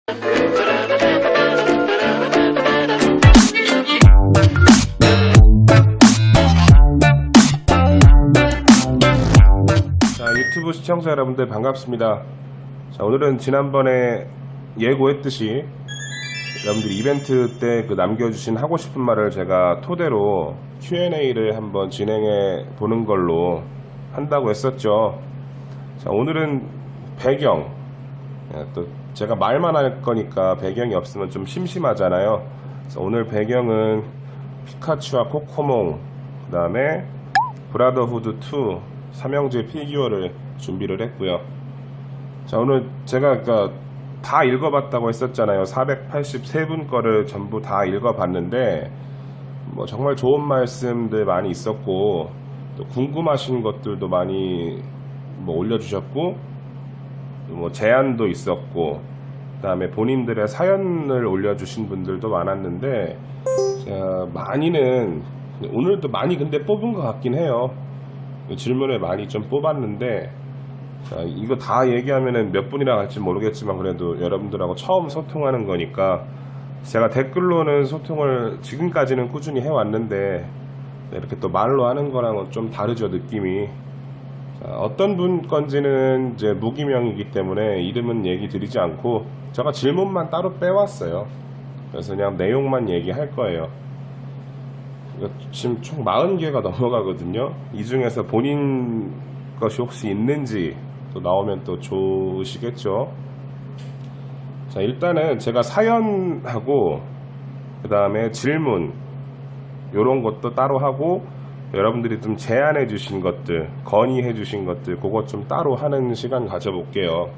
유튜브 시청자 여러분들 반갑습니다. 자, 오늘은 지난번에 예고했듯이 여러분들 이벤트 때 남겨주신 하고 싶은 말을 제가 토대로 Q&A를 한번 진행해 보는 걸로 한다고 했었죠. 자, 오늘은 배경, 또 제가 말만 할 거니까 배경이 없으면 좀 심심하잖아요. 그래서 오늘 배경은 피카츄와 코코몽, 그 다음에 브라더후드 2 삼형제 피규어를 준비를 했고요. 자, 오늘 제가 다 읽어봤다고 했었잖아요. 483분 거를 전부 다 읽어봤는데 뭐 정말 좋은 말씀들 많이 있었고, 또 궁금하신 것들도 많이 올려주셨고, 뭐 제안도 있었고, 그 다음에 본인들의 사연을 올려주신 분들도 많았는데, 많이는 오늘도 많이 근데 뽑은 것 같긴 해요. 질문을 많이 좀 뽑았는데, 자, 이거 다 얘기하면은 몇 분이나 갈지 모르겠지만 그래도 여러분들하고 처음 소통하는 거니까 제가 댓글로는 소통을 지금까지는 꾸준히 해왔는데 이렇게 또 말로 하는 거랑은 좀 다르죠, 느낌이. 자, 어떤 분 건지는 이제 무기명이기 때문에 이름은 얘기 드리지 않고 제가 질문만 따로 빼왔어요. 그래서 그냥 내용만 얘기할 거예요. 지금 총 40개가 넘어가거든요. 이 중에서 본인 것이 혹시 있는지 또 나오면 또 좋으시겠죠. 자, 일단은 제가 사연하고 그 다음에 질문 요런 것도 따로 하고, 여러분들이 좀 제안해 주신 것들, 건의해 주신 것들, 그것 좀 따로 하는 시간 가져볼게요.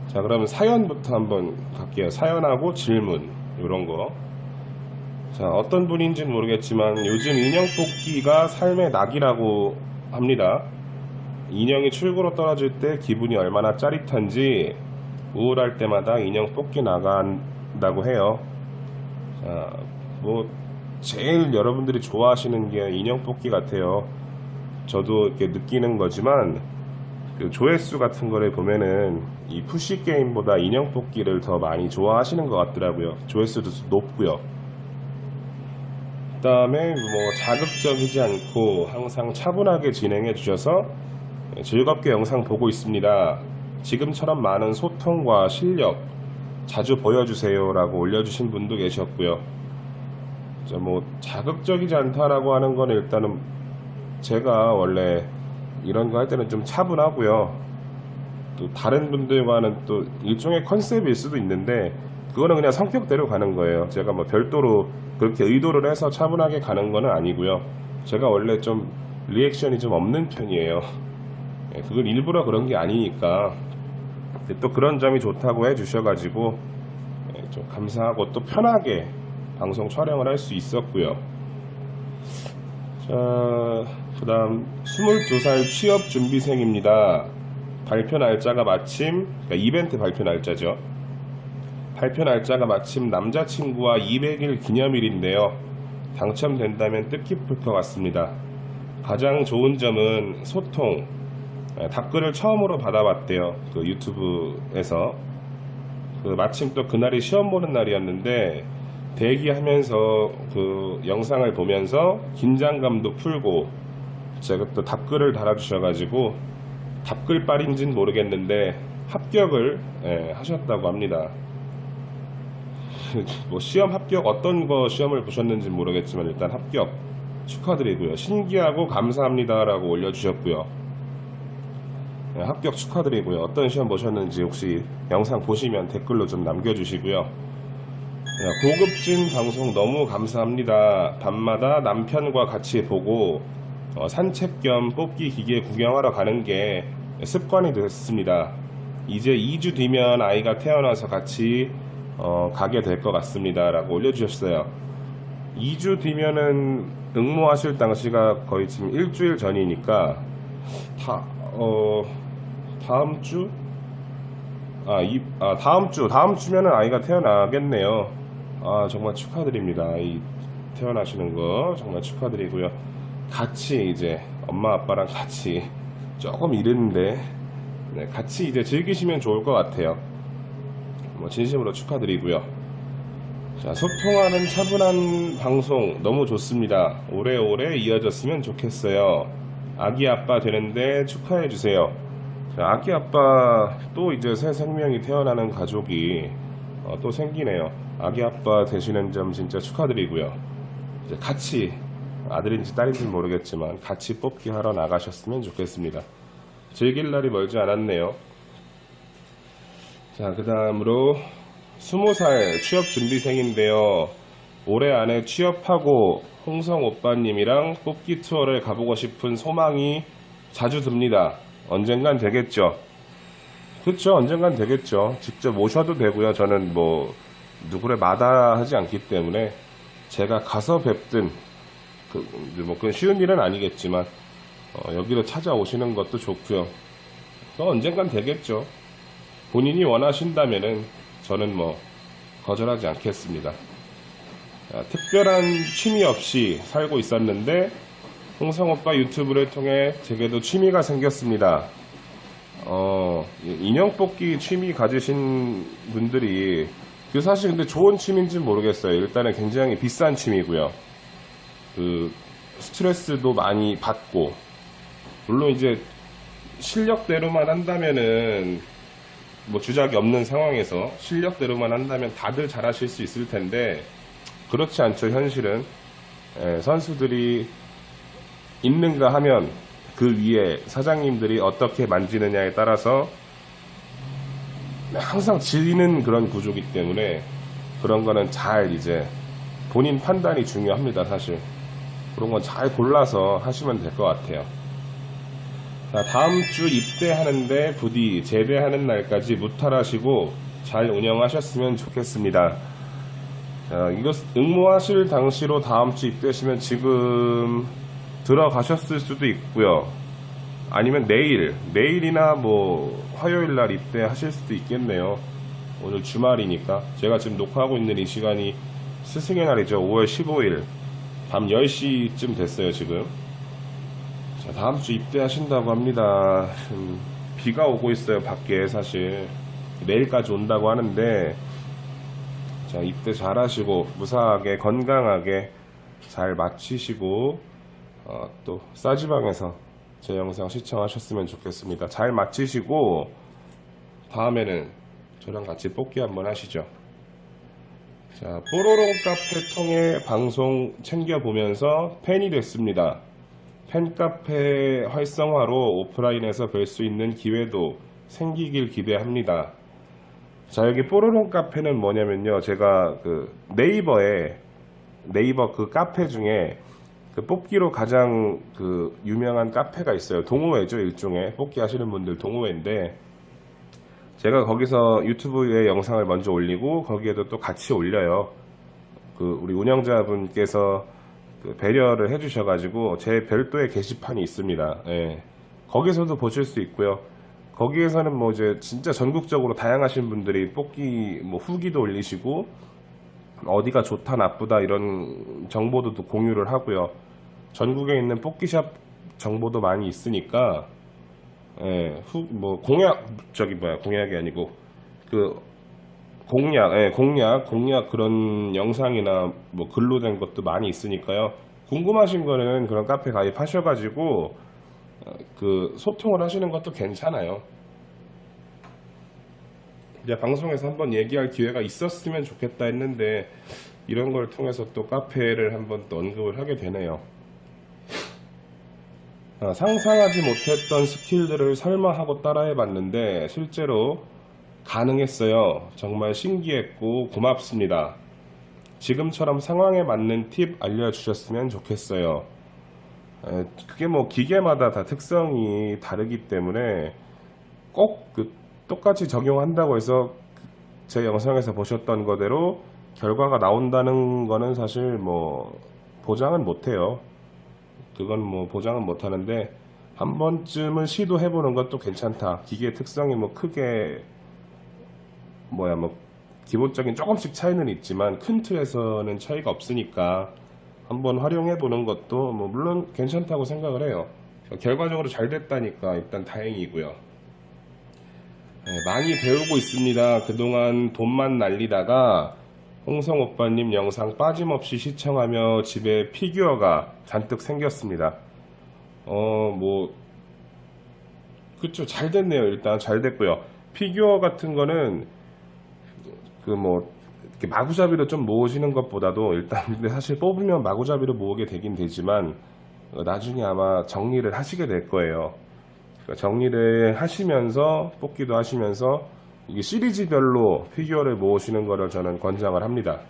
자, 그러면 사연부터 한번 갈게요. 사연하고 질문 요런 거. 자, 어떤 분인지는 모르겠지만 요즘 인형 뽑기가 삶의 낙이라고 합니다. 인형이 출구로 떨어질 때 기분이 얼마나 짜릿한지 우울할 때마다 인형 뽑기 나간다고 해요. 자, 뭐 제일 여러분들이 좋아하시는 게 인형 뽑기 같아요. 저도 이렇게 느끼는 거지만 그 조회수 같은 거를 보면은 이 푸시 게임보다 인형 뽑기를 더 많이 좋아하시는 것 같더라고요. 조회수도 높고요. 그 다음에 뭐 자극적이지 않고 항상 차분하게 진행해 주셔서 즐겁게 영상 보고 있습니다. 지금처럼 많은 소통과 실력 자주 보여주세요 라고 올려주신 분도 계셨고요. 뭐 자극적이지 않다라고 하는 건 일단은 제가 원래 이런 거 할 때는 좀 차분하고요. 또 다른 분들과는 또 일종의 컨셉일 수도 있는데 그거는 그냥 성격대로 가는 거예요. 제가 뭐 별도로 그렇게 의도를 해서 차분하게 가는 거는 아니고요. 제가 원래 좀 리액션이 좀 없는 편이에요. 그건 일부러 그런 게 아니니까. 또 그런 점이 좋다고 해주셔가지고 좀 감사하고 또 편하게 방송 촬영을 할 수 있었고요. 자, 그 다음 22살 취업준비생입니다. 발표 날짜가 마침, 그러니까 이벤트 발표 날짜죠. 발표 날짜가 마침 남자친구와 200일 기념일인데요. 당첨된다면 뜻깊을 것 같습니다. 가장 좋은 점은 소통. 댓글을 처음으로 받아봤대요. 그 유튜브에서. 마침 또 그날이 시험 보는 날이었는데 대기하면서 그 영상을 보면서 긴장감도 풀고, 제가 또 답글을 달아주셔가지고 답글빨인지는 모르겠는데 합격을 하셨다고 합니다. 뭐 시험 합격, 어떤 거 시험을 보셨는지 모르겠지만 일단 합격 축하드리고요. 신기하고 감사합니다 라고 올려주셨고요. 합격 축하드리고요. 어떤 시험 보셨는지 혹시 영상 보시면 댓글로 좀 남겨주시고요. 고급진 방송 너무 감사합니다. 밤마다 남편과 같이 보고 산책 겸 뽑기 기계 구경하러 가는 게 습관이 됐습니다. 이제 2주 뒤면 아이가 태어나서 같이 가게 될 것 같습니다 라고 올려주셨어요. 2주 뒤면은 응모하실 당시가 거의 지금 일주일 전이니까 다음 주? 다음 주면은 아이가 태어나겠네요. 정말 축하드립니다. 아이 태어나시는 거 정말 축하드리고요. 같이 이제 엄마 아빠랑 같이 조금 이른데 같이 이제 즐기시면 좋을 것 같아요. 진심으로 축하드리고요. 자, 소통하는 차분한 방송 너무 좋습니다. 오래오래 이어졌으면 좋겠어요. 아기 아빠 되는데 축하해주세요. 자, 아기 아빠 또 이제 새 생명이 태어나는 가족이 또 생기네요. 아기 아빠 되시는 점 진짜 축하드리고요. 이제 같이 아들인지 딸인지 모르겠지만 같이 뽑기 하러 나가셨으면 좋겠습니다. 즐길 날이 멀지 않았네요. 자, 그 다음으로 20살 취업준비생인데요. 올해 안에 취업하고 홍성 오빠님이랑 뽑기 투어를 가보고 싶은 소망이 자주 듭니다. 언젠간 되겠죠. 그렇죠, 언젠간 되겠죠. 직접 오셔도 되고요. 저는 뭐 누구를 마다하지 않기 때문에 제가 가서 뵙든 그건 쉬운 일은 아니겠지만 여기로 찾아오시는 것도 좋고요. 언젠간 되겠죠. 본인이 원하신다면은 저는 뭐 거절하지 않겠습니다. 특별한 취미 없이 살고 있었는데 홍성오빠 유튜브를 통해 제게도 취미가 생겼습니다. 인형 뽑기 취미 가지신 분들이 사실 근데 좋은 취미인지 모르겠어요. 일단은 굉장히 비싼 취미고요. 스트레스도 많이 받고, 물론 이제 실력대로만 한다면은 뭐 주작이 없는 상황에서 실력대로만 한다면 다들 잘하실 수 있을 텐데 그렇지 않죠. 현실은 선수들이 있는가 하면 그 위에 사장님들이 어떻게 만지느냐에 따라서 항상 지는 그런 구조이기 때문에 그런 거는 잘 이제 본인 판단이 중요합니다. 사실 그런 건 잘 골라서 하시면 될 것 같아요. 자, 다음 주 입대하는데 부디 제대하는 날까지 무탈하시고 잘 운영하셨으면 좋겠습니다. 자, 이거 응모하실 당시로 다음 주 입대하시면 지금 들어가셨을 수도 있고요. 아니면 내일이나 뭐 화요일 날 입대하실 수도 있겠네요. 오늘 주말이니까. 제가 지금 녹화하고 있는 이 시간이 스승의 날이죠. 5월 15일 밤 10시쯤 됐어요 지금. 자, 다음 주 입대하신다고 합니다. 비가 오고 있어요 밖에. 사실 내일까지 온다고 하는데, 자, 입대 잘 하시고 무사하게 건강하게 잘 마치시고 또 싸지방에서 제 영상 시청하셨으면 좋겠습니다. 잘 마치시고 다음에는 저랑 같이 뽑기 한번 하시죠. 자, 뽀로롱 카페 통해 방송 챙겨보면서 팬이 됐습니다. 팬카페 활성화로 오프라인에서 뵐 수 있는 기회도 생기길 기대합니다. 자, 여기 뽀로롱 카페는 뭐냐면요. 제가 네이버 그 카페 중에 뽑기로 가장 유명한 카페가 있어요. 동호회죠, 일종의. 뽑기 하시는 분들 동호회인데, 제가 거기서 유튜브에 영상을 먼저 올리고 거기에도 또 같이 올려요. 우리 운영자분께서 배려를 해주셔가지고 제 별도의 게시판이 있습니다. 예. 거기서도 보실 수 있고요. 거기에서는 뭐 이제 진짜 전국적으로 다양하신 분들이 뽑기 뭐 후기도 올리시고 어디가 좋다 나쁘다 이런 정보도 또 공유를 하고요. 전국에 있는 뽑기샵 정보도 많이 있으니까, 예, 공약이 아니고 공약 그런 영상이나 뭐 글로 된 것도 많이 있으니까요. 궁금하신 거는 그런 카페 가입하셔가지고 소통을 하시는 것도 괜찮아요. 이제 방송에서 한번 얘기할 기회가 있었으면 좋겠다 했는데 이런 걸 통해서 또 카페를 한번 또 언급을 하게 되네요. 상상하지 못했던 스킬들을 설마 하고 따라해 봤는데 실제로 가능했어요. 정말 신기했고 고맙습니다. 지금처럼 상황에 맞는 팁 알려주셨으면 좋겠어요. 그게 뭐 기계마다 다 특성이 다르기 때문에 꼭 똑같이 적용한다고 해서 제 영상에서 보셨던 거대로 결과가 나온다는 거는 사실 뭐 보장은 못해요. 그건 뭐 보장은 못하는데 한 번쯤은 시도해보는 것도 괜찮다. 기계의 특성이 뭐 크게 기본적인 조금씩 차이는 있지만 큰 틀에서는 차이가 없으니까 한번 활용해보는 것도 뭐 물론 괜찮다고 생각을 해요. 결과적으로 잘 됐다니까 일단 다행이고요. 많이 배우고 있습니다. 그동안 돈만 날리다가 홍성 오빠님 영상 빠짐없이 시청하며 집에 피규어가 잔뜩 생겼습니다. 그쵸. 잘 됐네요. 일단 잘 됐고요. 피규어 같은 거는 이렇게 마구잡이로 좀 모으시는 것보다도 일단 근데 사실 뽑으면 마구잡이로 모으게 되긴 되지만 나중에 아마 정리를 하시게 될 거예요. 그러니까 정리를 하시면서 뽑기도 하시면서 이게 시리즈별로 피규어를 모으시는 거를 저는 권장을 합니다.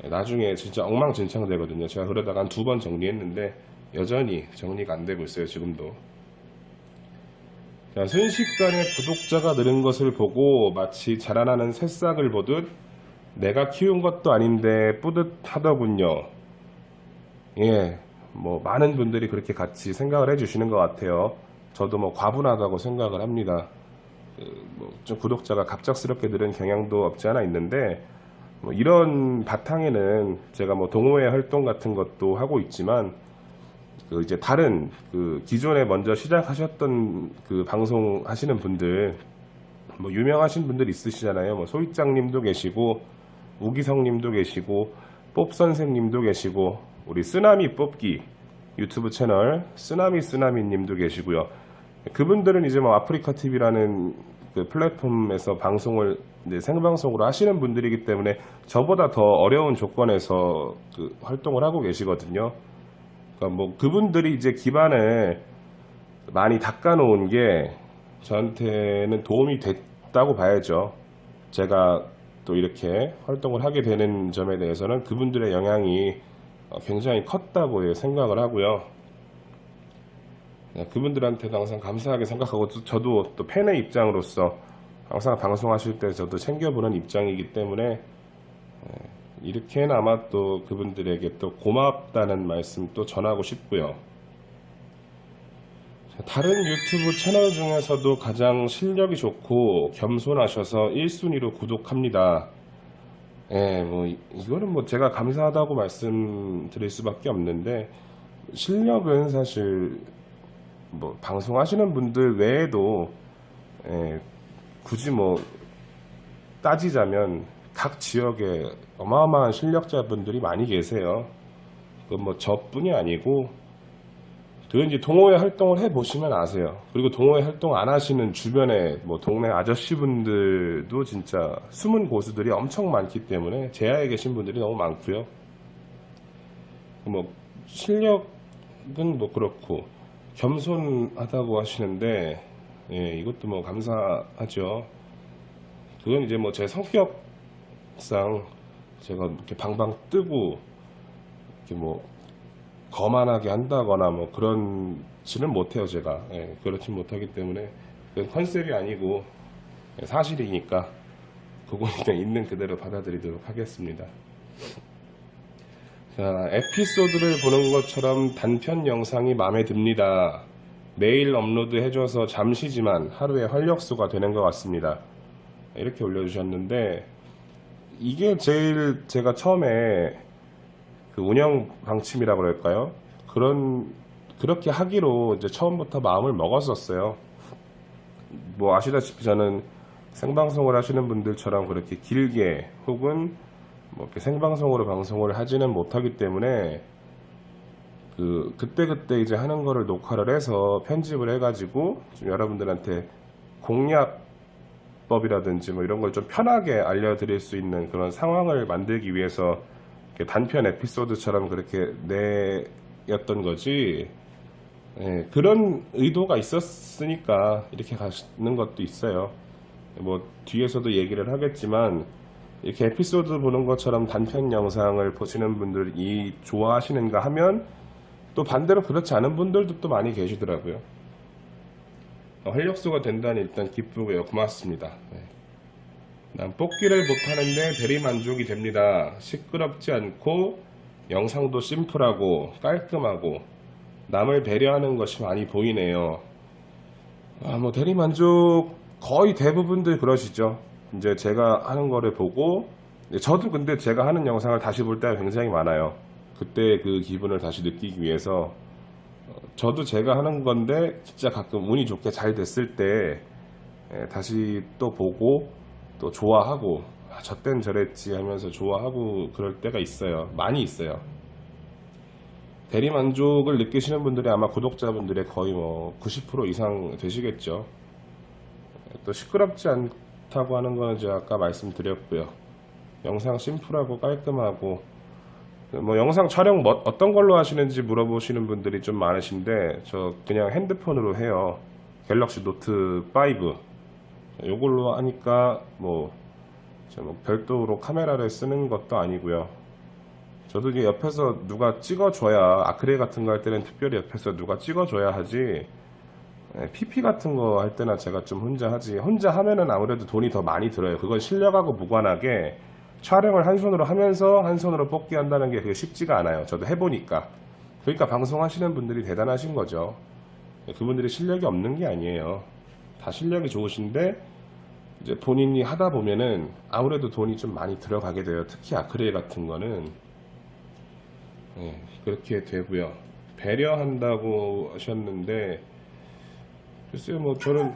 나중에 진짜 엉망진창 되거든요. 제가 그러다가 한 2번 정리했는데 여전히 정리가 안 되고 있어요. 지금도. 자, 순식간에 구독자가 늘은 것을 보고 마치 자라나는 새싹을 보듯 내가 키운 것도 아닌데 뿌듯하더군요. 예, 많은 분들이 그렇게 같이 생각을 해주시는 것 같아요. 저도 과분하다고 생각을 합니다. 좀 구독자가 갑작스럽게 늘은 경향도 없지 않아 있는데, 이런 바탕에는 제가 동호회 활동 같은 것도 하고 있지만, 이제 다른 기존에 먼저 시작하셨던 방송 하시는 분들, 유명하신 분들 있으시잖아요. 소희짱님도 계시고, 우기성님도 계시고, 뽀선생님도 계시고, 우리 쓰나미 뽑기 유튜브 채널 쓰나미님도 계시고요. 그분들은 이제 아프리카 TV라는 플랫폼에서 방송을 이제 생방송으로 하시는 분들이기 때문에 저보다 더 어려운 조건에서 활동을 하고 계시거든요. 그러니까 그분들이 이제 기반을 많이 닦아놓은 게 저한테는 도움이 됐다고 봐야죠. 제가 또 이렇게 활동을 하게 되는 점에 대해서는 그분들의 영향이 굉장히 컸다고 생각을 하고요. 그분들한테도 항상 감사하게 생각하고 저도 또 팬의 입장으로서 항상 방송하실 때 저도 챙겨보는 입장이기 때문에 이렇게나마 또 그분들에게 또 고맙다는 말씀 또 전하고 싶고요. 다른 유튜브 채널 중에서도 가장 실력이 좋고 겸손하셔서 1순위로 구독합니다. 이거는 제가 감사하다고 말씀드릴 수밖에 없는데, 실력은 사실 방송하시는 분들 외에도 굳이 따지자면 각 지역에 어마어마한 실력자분들이 많이 계세요. 그건 저뿐이 아니고, 그건 이제 동호회 활동을 해보시면 아세요. 그리고 동호회 활동 안 하시는 주변에 동네 아저씨분들도 진짜 숨은 고수들이 엄청 많기 때문에 제야에 계신 분들이 너무 많고요. 실력은 그렇고 겸손하다고 하시는데, 이것도 감사하죠. 그건 이제 제 성격상 제가 이렇게 방방 뜨고 이렇게 거만하게 한다거나 그런지는 못해요. 제가 그렇지 못하기 때문에 그건 컨셉이 아니고 사실이니까 그건 그냥 있는 그대로 받아들이도록 하겠습니다. 자, 에피소드를 보는 것처럼 단편 영상이 마음에 듭니다. 매일 업로드 해줘서 잠시지만 하루에 활력소가 되는 것 같습니다. 이렇게 올려주셨는데, 이게 제일 제가 처음에 운영 방침이라고 그럴까요? 그렇게 하기로 이제 처음부터 마음을 먹었었어요. 아시다시피 저는 생방송을 하시는 분들처럼 그렇게 길게 혹은 이렇게 생방송으로 방송을 하지는 못하기 때문에 그때 이제 하는 거를 녹화를 해서 편집을 해가지고 좀 여러분들한테 공략법이라든지 이런 걸 좀 편하게 알려드릴 수 있는 그런 상황을 만들기 위해서 단편 에피소드처럼 그렇게 내였던 거지. 그런 의도가 있었으니까 이렇게 가시는 것도 있어요. 뒤에서도 얘기를 하겠지만, 이렇게 에피소드 보는 것처럼 단편 영상을 보시는 분들이 좋아하시는가 하면 또 반대로 그렇지 않은 분들도 또 많이 계시더라고요. 활력소가 된다니 일단 기쁘고요. 고맙습니다. 난 뽑기를 못하는데 대리만족이 됩니다. 시끄럽지 않고 영상도 심플하고 깔끔하고 남을 배려하는 것이 많이 보이네요. 대리만족 거의 대부분들 그러시죠. 이제 제가 하는 거를 보고, 저도 근데 제가 하는 영상을 다시 볼 때가 굉장히 많아요. 그때 그 기분을 다시 느끼기 위해서 저도 제가 하는 건데 진짜 가끔 운이 좋게 잘 됐을 때 다시 또 보고 또 좋아하고 저땐 저랬지 하면서 좋아하고 그럴 때가 있어요. 많이 있어요. 대리 만족을 느끼시는 분들이 아마 구독자분들의 거의 뭐 90% 이상 되시겠죠. 또 시끄럽지 않다고 하는 거는 제가 아까 말씀드렸고요. 영상 심플하고 깔끔하고 뭐 영상 촬영 어떤 걸로 하시는지 물어보시는 분들이 좀 많으신데 저 그냥 핸드폰으로 해요. 갤럭시 노트 5 요걸로 하니까 뭐 별도로 카메라를 쓰는 것도 아니고요. 저도 이게 옆에서 누가 찍어줘야 아크릴 같은 거 할 때는 특별히 옆에서 누가 찍어줘야 하지 PP 같은 거 할 때나 제가 좀 혼자 하지. 혼자 하면은 아무래도 돈이 더 많이 들어요. 그건 실력하고 무관하게 촬영을 한 손으로 하면서 한 손으로 뽑기 한다는 게 그게 쉽지가 않아요. 저도 해보니까. 그러니까 방송하시는 분들이 대단하신 거죠. 그분들이 실력이 없는 게 아니에요. 다 실력이 좋으신데 이제 본인이 하다 보면은 아무래도 돈이 좀 많이 들어가게 돼요. 특히 아크릴 같은 거는 그렇게 되고요. 배려한다고 하셨는데 글쎄요, 뭐 저는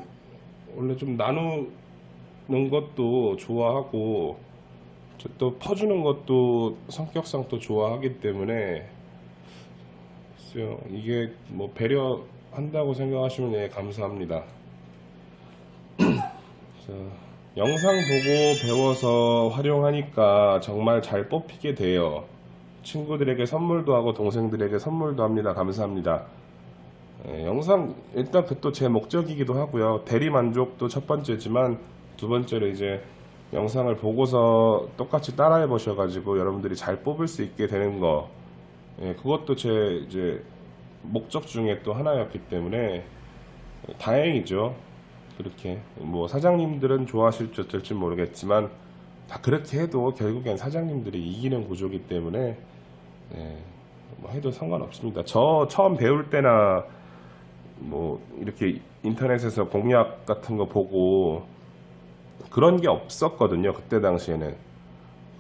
원래 좀 나누는 것도 좋아하고 또 퍼주는 것도 성격상 또 좋아하기 때문에 글쎄요, 이게 뭐 배려한다고 생각하시면 예, 감사합니다. 영상 보고 배워서 활용하니까 정말 잘 뽑히게 돼요. 친구들에게 선물도 하고 동생들에게 선물도 합니다. 감사합니다. 영상 일단 그 또 제 목적이기도 하고요. 대리 만족도 첫 번째지만 두 번째로 이제 영상을 보고서 똑같이 따라해 보셔가지고 여러분들이 잘 뽑을 수 있게 되는 거, 그것도 제 이제 목적 중에 또 하나였기 때문에 다행이죠. 그렇게 뭐 사장님들은 좋아하실지 어쩔지 모르겠지만 다 그렇게 해도 결국엔 사장님들이 이기는 구조기 때문에 뭐 해도 상관없습니다. 저 처음 배울 때나 뭐 이렇게 인터넷에서 공약 같은 거 보고 그런 게 없었거든요. 그때 당시에는.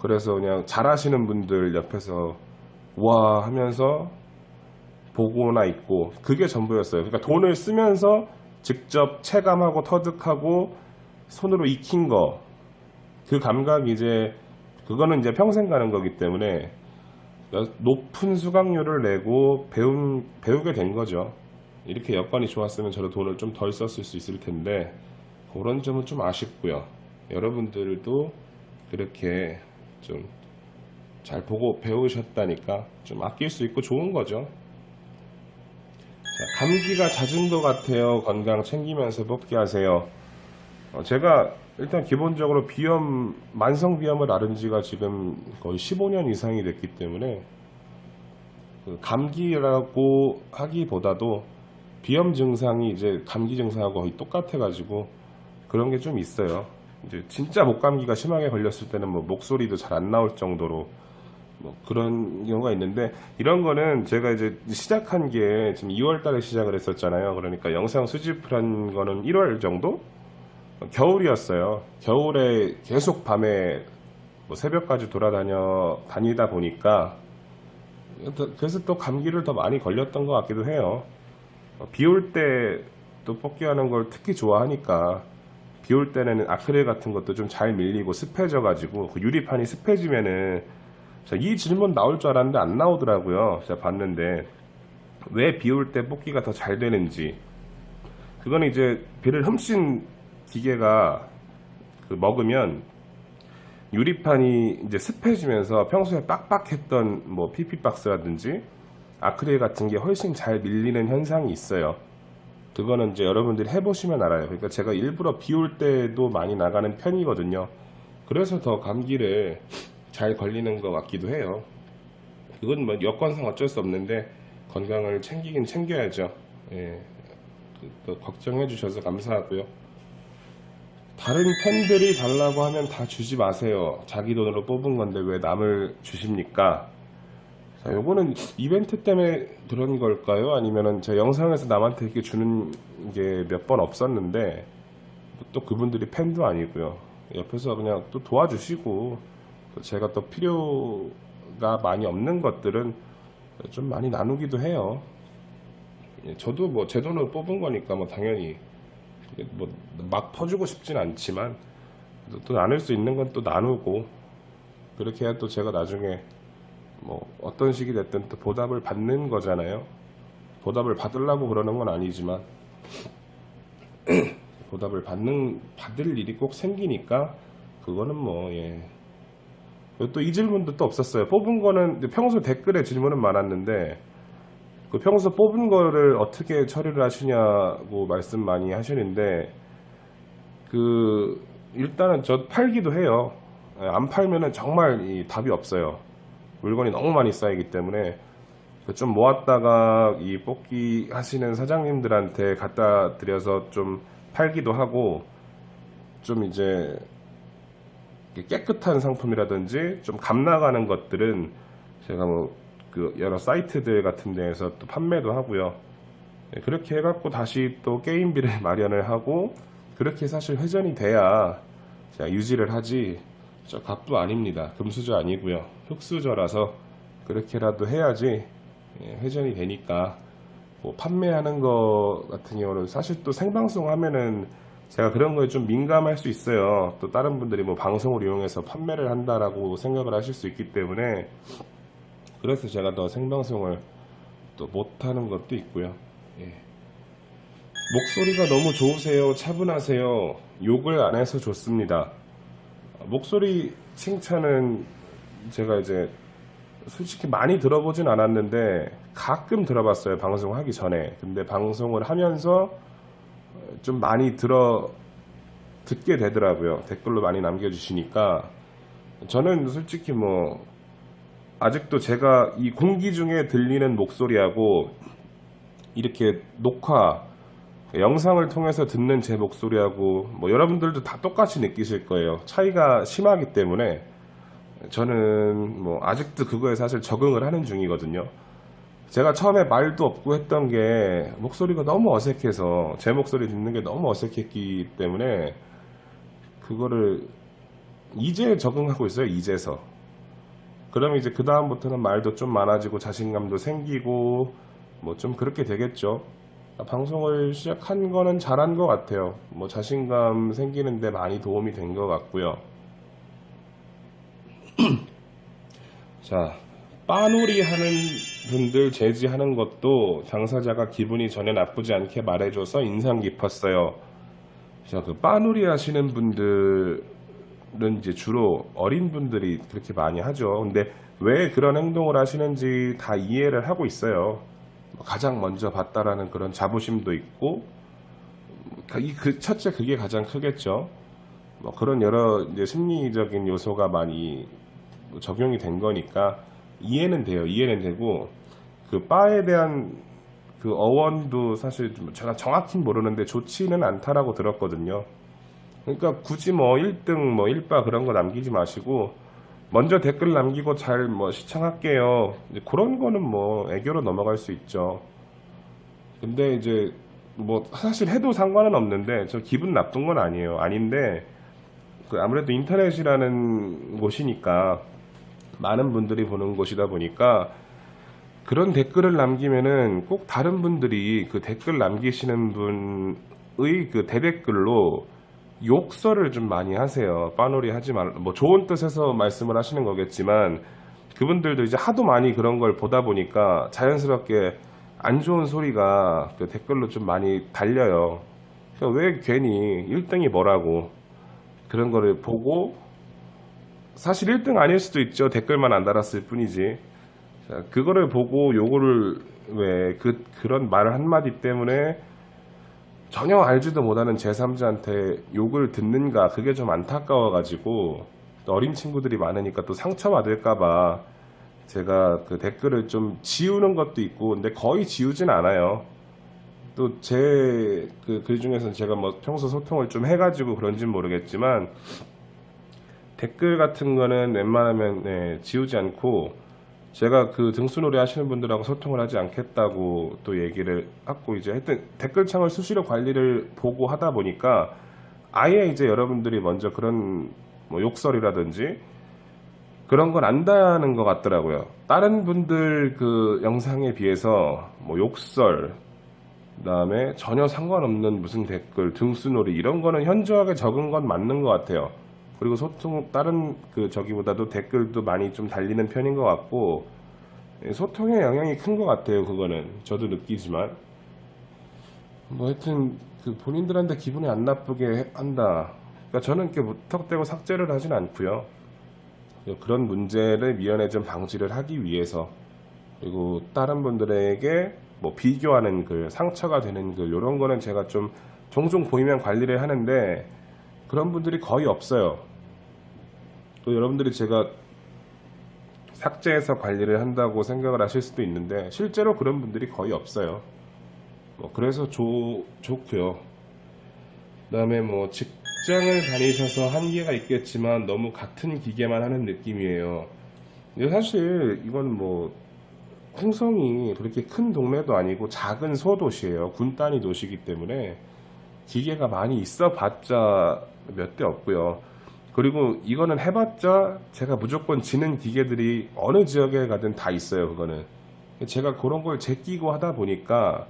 그래서 그냥 잘하시는 분들 옆에서 와 하면서 보고나 있고 그게 전부였어요. 그러니까 돈을 쓰면서 직접 체감하고 터득하고 손으로 익힌 거, 그 감각이 이제 그거는 이제 평생 가는 거기 때문에 높은 수강료를 내고 배우게 된 거죠. 이렇게 여건이 좋았으면 저도 돈을 좀 덜 썼을 수 있을 텐데 그런 점은 좀 아쉽고요. 여러분들도 그렇게 좀 잘 보고 배우셨다니까 좀 아낄 수 있고 좋은 거죠. 자, 감기가 잦은 것 같아요. 건강 챙기면서 뽑기 하세요. 제가 일단 기본적으로 비염, 만성 비염을 앓은 지가 지금 거의 15년 이상이 됐기 때문에 그 감기라고 하기보다도 비염 증상이 이제 감기 증상하고 거의 똑같아가지고 그런 게 좀 있어요. 이제 진짜 목감기가 심하게 걸렸을 때는 뭐 목소리도 잘 안 나올 정도로 뭐 그런 경우가 있는데 이런 거는 제가 이제 시작한 게 지금 2월 달에 시작을 했었잖아요. 그러니까 영상 수집을 한 거는 1월 정도? 겨울이었어요. 겨울에 계속 밤에 뭐 새벽까지 다니다 보니까 그래서 또 감기를 더 많이 걸렸던 것 같기도 해요. 비 올 때 또 뽑기하는 걸 특히 좋아하니까 비 올 때는 아크릴 같은 것도 좀 잘 밀리고 습해져가지고 그 유리판이 습해지면은 이 질문 나올 줄 알았는데 안 나오더라고요. 제가 봤는데 왜 비 올 때 뽑기가 더 잘 되는지 그거는 이제 비를 흠씬 기계가 먹으면 유리판이 이제 습해지면서 평소에 빡빡했던 뭐 PP박스라든지 아크릴 같은 게 훨씬 잘 밀리는 현상이 있어요. 그거는 이제 여러분들이 해보시면 알아요. 그러니까 제가 일부러 비 올 때도 많이 나가는 편이거든요. 그래서 더 감기를 잘 걸리는 것 같기도 해요. 그건 뭐 여건상 어쩔 수 없는데 건강을 챙기긴 챙겨야죠. 예. 또 걱정해 주셔서 감사하고요. 다른 팬들이 달라고 하면 다 주지 마세요. 자기 돈으로 뽑은 건데 왜 남을 주십니까? 자, 요거는 이벤트 때문에 그런 걸까요? 아니면은 제 영상에서 남한테 이렇게 주는 게 몇 번 없었는데 또 그분들이 팬도 아니고요. 옆에서 그냥 또 도와주시고 제가 또 필요가 많이 없는 것들은 좀 많이 나누기도 해요. 저도 뭐 제 돈으로 뽑은 거니까 뭐 당연히 뭐 막 퍼주고 싶진 않지만 또 나눌 수 있는 건 또 나누고, 그렇게 해야 또 제가 나중에 뭐 어떤 식이 됐든 또 보답을 받는 거잖아요. 보답을 받으려고 그러는 건 아니지만 보답을 받을 일이 꼭 생기니까 그거는 뭐, 예. 또 이 질문도 또 없었어요. 뽑은 거는 평소 댓글에 질문은 많았는데 그 평소 뽑은 거를 어떻게 처리를 하시냐고 말씀 많이 하시는데, 그 일단은 저 팔기도 해요. 안 팔면은 정말 이 답이 없어요. 물건이 너무 많이 쌓이기 때문에 좀 모았다가 이 뽑기 하시는 사장님들한테 갖다 드려서 좀 팔기도 하고, 좀 이제 깨끗한 상품이라든지 좀 감 나가는 것들은 제가 뭐 그 여러 사이트들 같은 데에서 또 판매도 하고요. 그렇게 해갖고 다시 또 게임비를 마련을 하고, 그렇게 사실 회전이 돼야 제가 유지를 하지, 저 갑도 아닙니다. 금수저 아니고요. 흙수저라서 그렇게라도 해야지 회전이 되니까. 뭐 판매하는 거 같은 경우는 사실 또 생방송 하면은 제가 그런 거에 좀 민감할 수 있어요. 또 다른 분들이 뭐 방송을 이용해서 판매를 한다라고 생각을 하실 수 있기 때문에, 그래서 제가 더 생방송을 또 못하는 것도 있고요. 예. 목소리가 너무 좋으세요. 차분하세요. 욕을 안 해서 좋습니다. 목소리 칭찬은 제가 이제 솔직히 많이 들어보진 않았는데 가끔 들어봤어요. 방송하기 전에. 근데 방송을 하면서 좀 많이 듣게 되더라고요. 댓글로 많이 남겨주시니까. 저는 솔직히 뭐 아직도 제가 이 공기 중에 들리는 목소리하고 이렇게 녹화 영상을 통해서 듣는 제 목소리하고 뭐 여러분들도 다 똑같이 느끼실 거예요. 차이가 심하기 때문에 저는 뭐 아직도 그거에 사실 적응을 하는 중이거든요. 제가 처음에 말도 없고 했던 게 목소리가 너무 어색해서, 제 목소리 듣는 게 너무 어색했기 때문에 그거를 이제 적응하고 있어요. 이제서. 그러면 이제 그 다음부터는 말도 좀 많아지고 자신감도 생기고 뭐 좀 그렇게 되겠죠. 방송을 시작한 거는 잘한 것 같아요. 뭐 자신감 생기는데 많이 도움이 된 것 같고요. 자, 빠놀이 하는 분들 제지하는 것도 당사자가 기분이 전혀 나쁘지 않게 말해줘서 인상 깊었어요. 자, 그 빠놀이 하시는 분들은 이제 주로 어린 분들이 그렇게 많이 하죠. 근데 왜 그런 행동을 하시는지 다 이해를 하고 있어요. 가장 먼저 봤다라는 그런 자부심도 있고, 그 첫째 그게 가장 크겠죠. 뭐 그런 여러 이제 심리적인 요소가 많이 적용이 된 거니까 이해는 돼요. 이해는 되고, 그 바에 대한 그 어원도 사실 좀 제가 정확히 모르는데 좋지는 않다라고 들었거든요. 그러니까 굳이 뭐 1등 뭐 1바 그런 거 남기지 마시고 먼저 댓글 남기고 잘 뭐 시청할게요. 이제 그런 거는 뭐 애교로 넘어갈 수 있죠. 근데 이제 뭐 사실 해도 상관은 없는데 저 기분 나쁜 건 아니에요. 아닌데 그 아무래도 인터넷이라는 곳이니까 많은 분들이 보는 곳이다 보니까 그런 댓글을 남기면은 꼭 다른 분들이 그 댓글 남기시는 분의 그 대댓글로 욕설을 좀 많이 하세요. 빠놀이 하지 말, 뭐 좋은 뜻에서 말씀을 하시는 거겠지만 그분들도 이제 하도 많이 그런 걸 보다 보니까 자연스럽게 안 좋은 소리가 그 댓글로 좀 많이 달려요. 그러니까 왜 괜히 1등이 뭐라고 그런 거를 보고, 사실 1등 아닐 수도 있죠. 댓글만 안 달았을 뿐이지. 자, 그거를 보고 요거를 왜 그런 말 한마디 때문에 전혀 알지도 못하는 제3자한테 욕을 듣는가, 그게 좀 안타까워가지고 어린 친구들이 많으니까 또 상처받을까봐 제가 그 댓글을 좀 지우는 것도 있고, 근데 거의 지우진 않아요. 또 제 그 글 중에서는 제가 뭐 평소 소통을 좀 해가지고 그런진 모르겠지만 댓글 같은 거는 웬만하면 지우지 않고, 제가 그 등수놀이 하시는 분들하고 소통을 하지 않겠다고 또 얘기를 하고, 이제 하여튼 댓글창을 수시로 관리를 보고 하다 보니까 아예 이제 여러분들이 먼저 그런 뭐 욕설이라든지 그런 건 안다는 것 같더라고요. 다른 분들 그 영상에 비해서 뭐 욕설, 그다음에 전혀 상관없는 무슨 댓글, 등수놀이 이런 거는 현저하게 적은 건 맞는 것 같아요. 그리고 소통 다른 그 저기보다도 댓글도 많이 좀 달리는 편인 것 같고 소통에 영향이 큰 것 같아요. 그거는 저도 느끼지만 뭐 하여튼 그 본인들한테 기분이 안 나쁘게 한다. 그러니까 저는 이렇게 무턱대고 삭제를 하진 않고요. 그런 문제를 미연에 좀 방지를 하기 위해서 그리고 다른 분들에게 뭐 비교하는 글, 상처가 되는 글 이런 거는 제가 좀 종종 보이면 관리를 하는데 그런 분들이 거의 없어요. 또 여러분들이 제가 삭제해서 관리를 한다고 생각을 하실 수도 있는데 실제로 그런 분들이 거의 없어요. 뭐 그래서 좋고요. 그다음에 뭐 직장을 다니셔서 한계가 있겠지만 너무 같은 기계만 하는 느낌이에요. 근데 사실 이건 뭐 홍성이 그렇게 큰 동네도 아니고 작은 소도시예요. 군 단위 도시이기 때문에 기계가 많이 있어봤자 몇 대 없고요. 그리고 이거는 해봤자 제가 무조건 지는 기계들이 어느 지역에 가든 다 있어요. 그거는 제가 그런 걸 제끼고 하다 보니까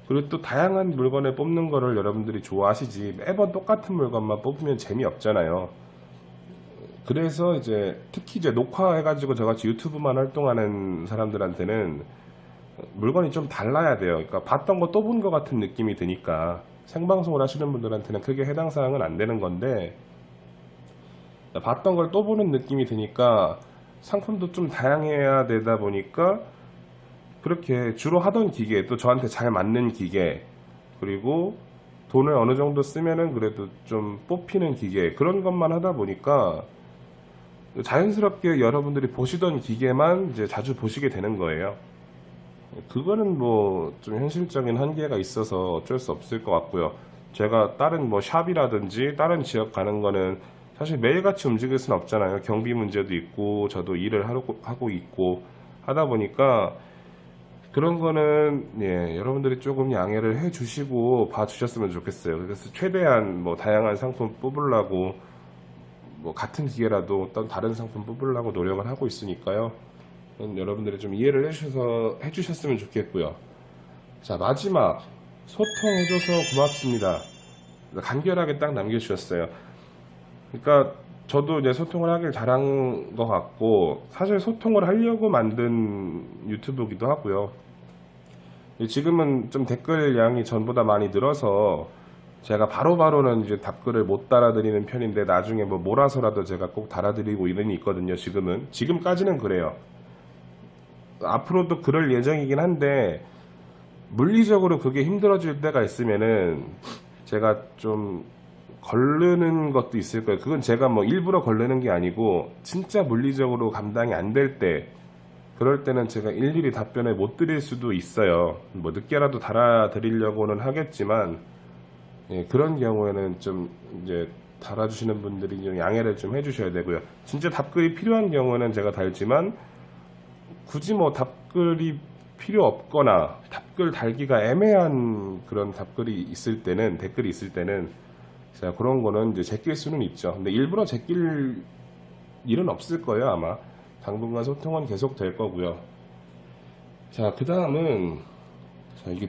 그리고 또 다양한 물건을 뽑는 거를 여러분들이 좋아하시지 매번 똑같은 물건만 뽑으면 재미없잖아요. 그래서 이제 특히 이제 녹화해가지고 저같이 유튜브만 활동하는 사람들한테는 물건이 좀 달라야 돼요. 그러니까 봤던 거 또 본 거 같은 느낌이 드니까 생방송을 하시는 분들한테는 크게 해당 사항은 안 되는 건데 봤던 걸 또 보는 느낌이 드니까 상품도 좀 다양해야 되다 보니까 그렇게 주로 하던 기계 또 저한테 잘 맞는 기계 그리고 돈을 어느 정도 쓰면은 그래도 좀 뽑히는 기계 그런 것만 하다 보니까 자연스럽게 여러분들이 보시던 기계만 이제 자주 보시게 되는 거예요. 그거는 뭐 좀 현실적인 한계가 있어서 어쩔 수 없을 것 같고요. 제가 다른 뭐 샵이라든지 다른 지역 가는 거는 사실 매일같이 움직일 수는 없잖아요. 경비 문제도 있고 저도 일을 하고 있고 하다 보니까 그런 거는 예, 여러분들이 조금 양해를 해 주시고 봐 주셨으면 좋겠어요. 그래서 최대한 뭐 다양한 상품 뽑으려고 뭐 같은 기계라도 어떤 다른 상품 뽑으려고 노력을 하고 있으니까요. 여러분들이 좀 이해를 해주셨으면 좋겠고요. 자, 마지막 소통해줘서 고맙습니다. 간결하게 딱 남겨주셨어요. 그러니까 저도 이제 소통을 하길 잘한 것 같고 사실 소통을 하려고 만든 유튜브기도 하고요. 지금은 좀 댓글 양이 전보다 많이 늘어서 제가 바로바로는 이제 답글을 못 달아드리는 편인데 나중에 뭐 몰아서라도 제가 꼭 달아드리고 이런이 있거든요. 지금까지는 그래요. 앞으로도 그럴 예정이긴 한데 물리적으로 그게 힘들어질 때가 있으면은 제가 좀 걸르는 것도 있을 거예요. 그건 제가 뭐 일부러 걸르는 게 아니고 진짜 물리적으로 감당이 안 될 때 그럴 때는 제가 일일이 답변을 못 드릴 수도 있어요. 뭐 늦게라도 달아드리려고는 하겠지만 예, 그런 경우에는 좀 이제 달아주시는 분들이 좀 양해를 좀 해주셔야 되고요. 진짜 답글이 필요한 경우는 제가 달지만 굳이 뭐 답글이 필요 없거나 답글 달기가 애매한 그런 댓글이 있을 때는 제가 그런 거는 이제 제낄 수는 있죠. 근데 일부러 제낄 일은 없을 거예요, 아마. 당분간 소통은 계속 될 거고요. 자, 그 다음은 이게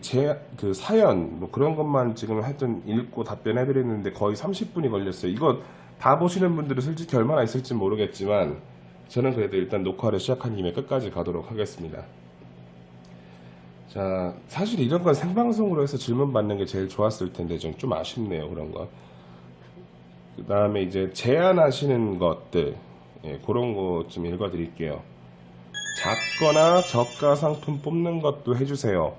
그 사연 뭐 그런 것만 지금 하여튼 읽고 답변해 드리는데 거의 30분이 걸렸어요. 이거 다 보시는 분들은 솔직히 얼마나 있을지 모르겠지만 저는 그래도 일단 녹화를 시작한 김에 끝까지 가도록 하겠습니다. 자, 사실 이런 건 생방송으로 해서 질문 받는 게 제일 좋았을 텐데 좀 아쉽네요, 그런 거. 그 다음에 이제 제안하시는 것들, 예, 그런 거 좀 읽어 드릴게요. 작거나 저가 상품 뽑는 것도 해주세요.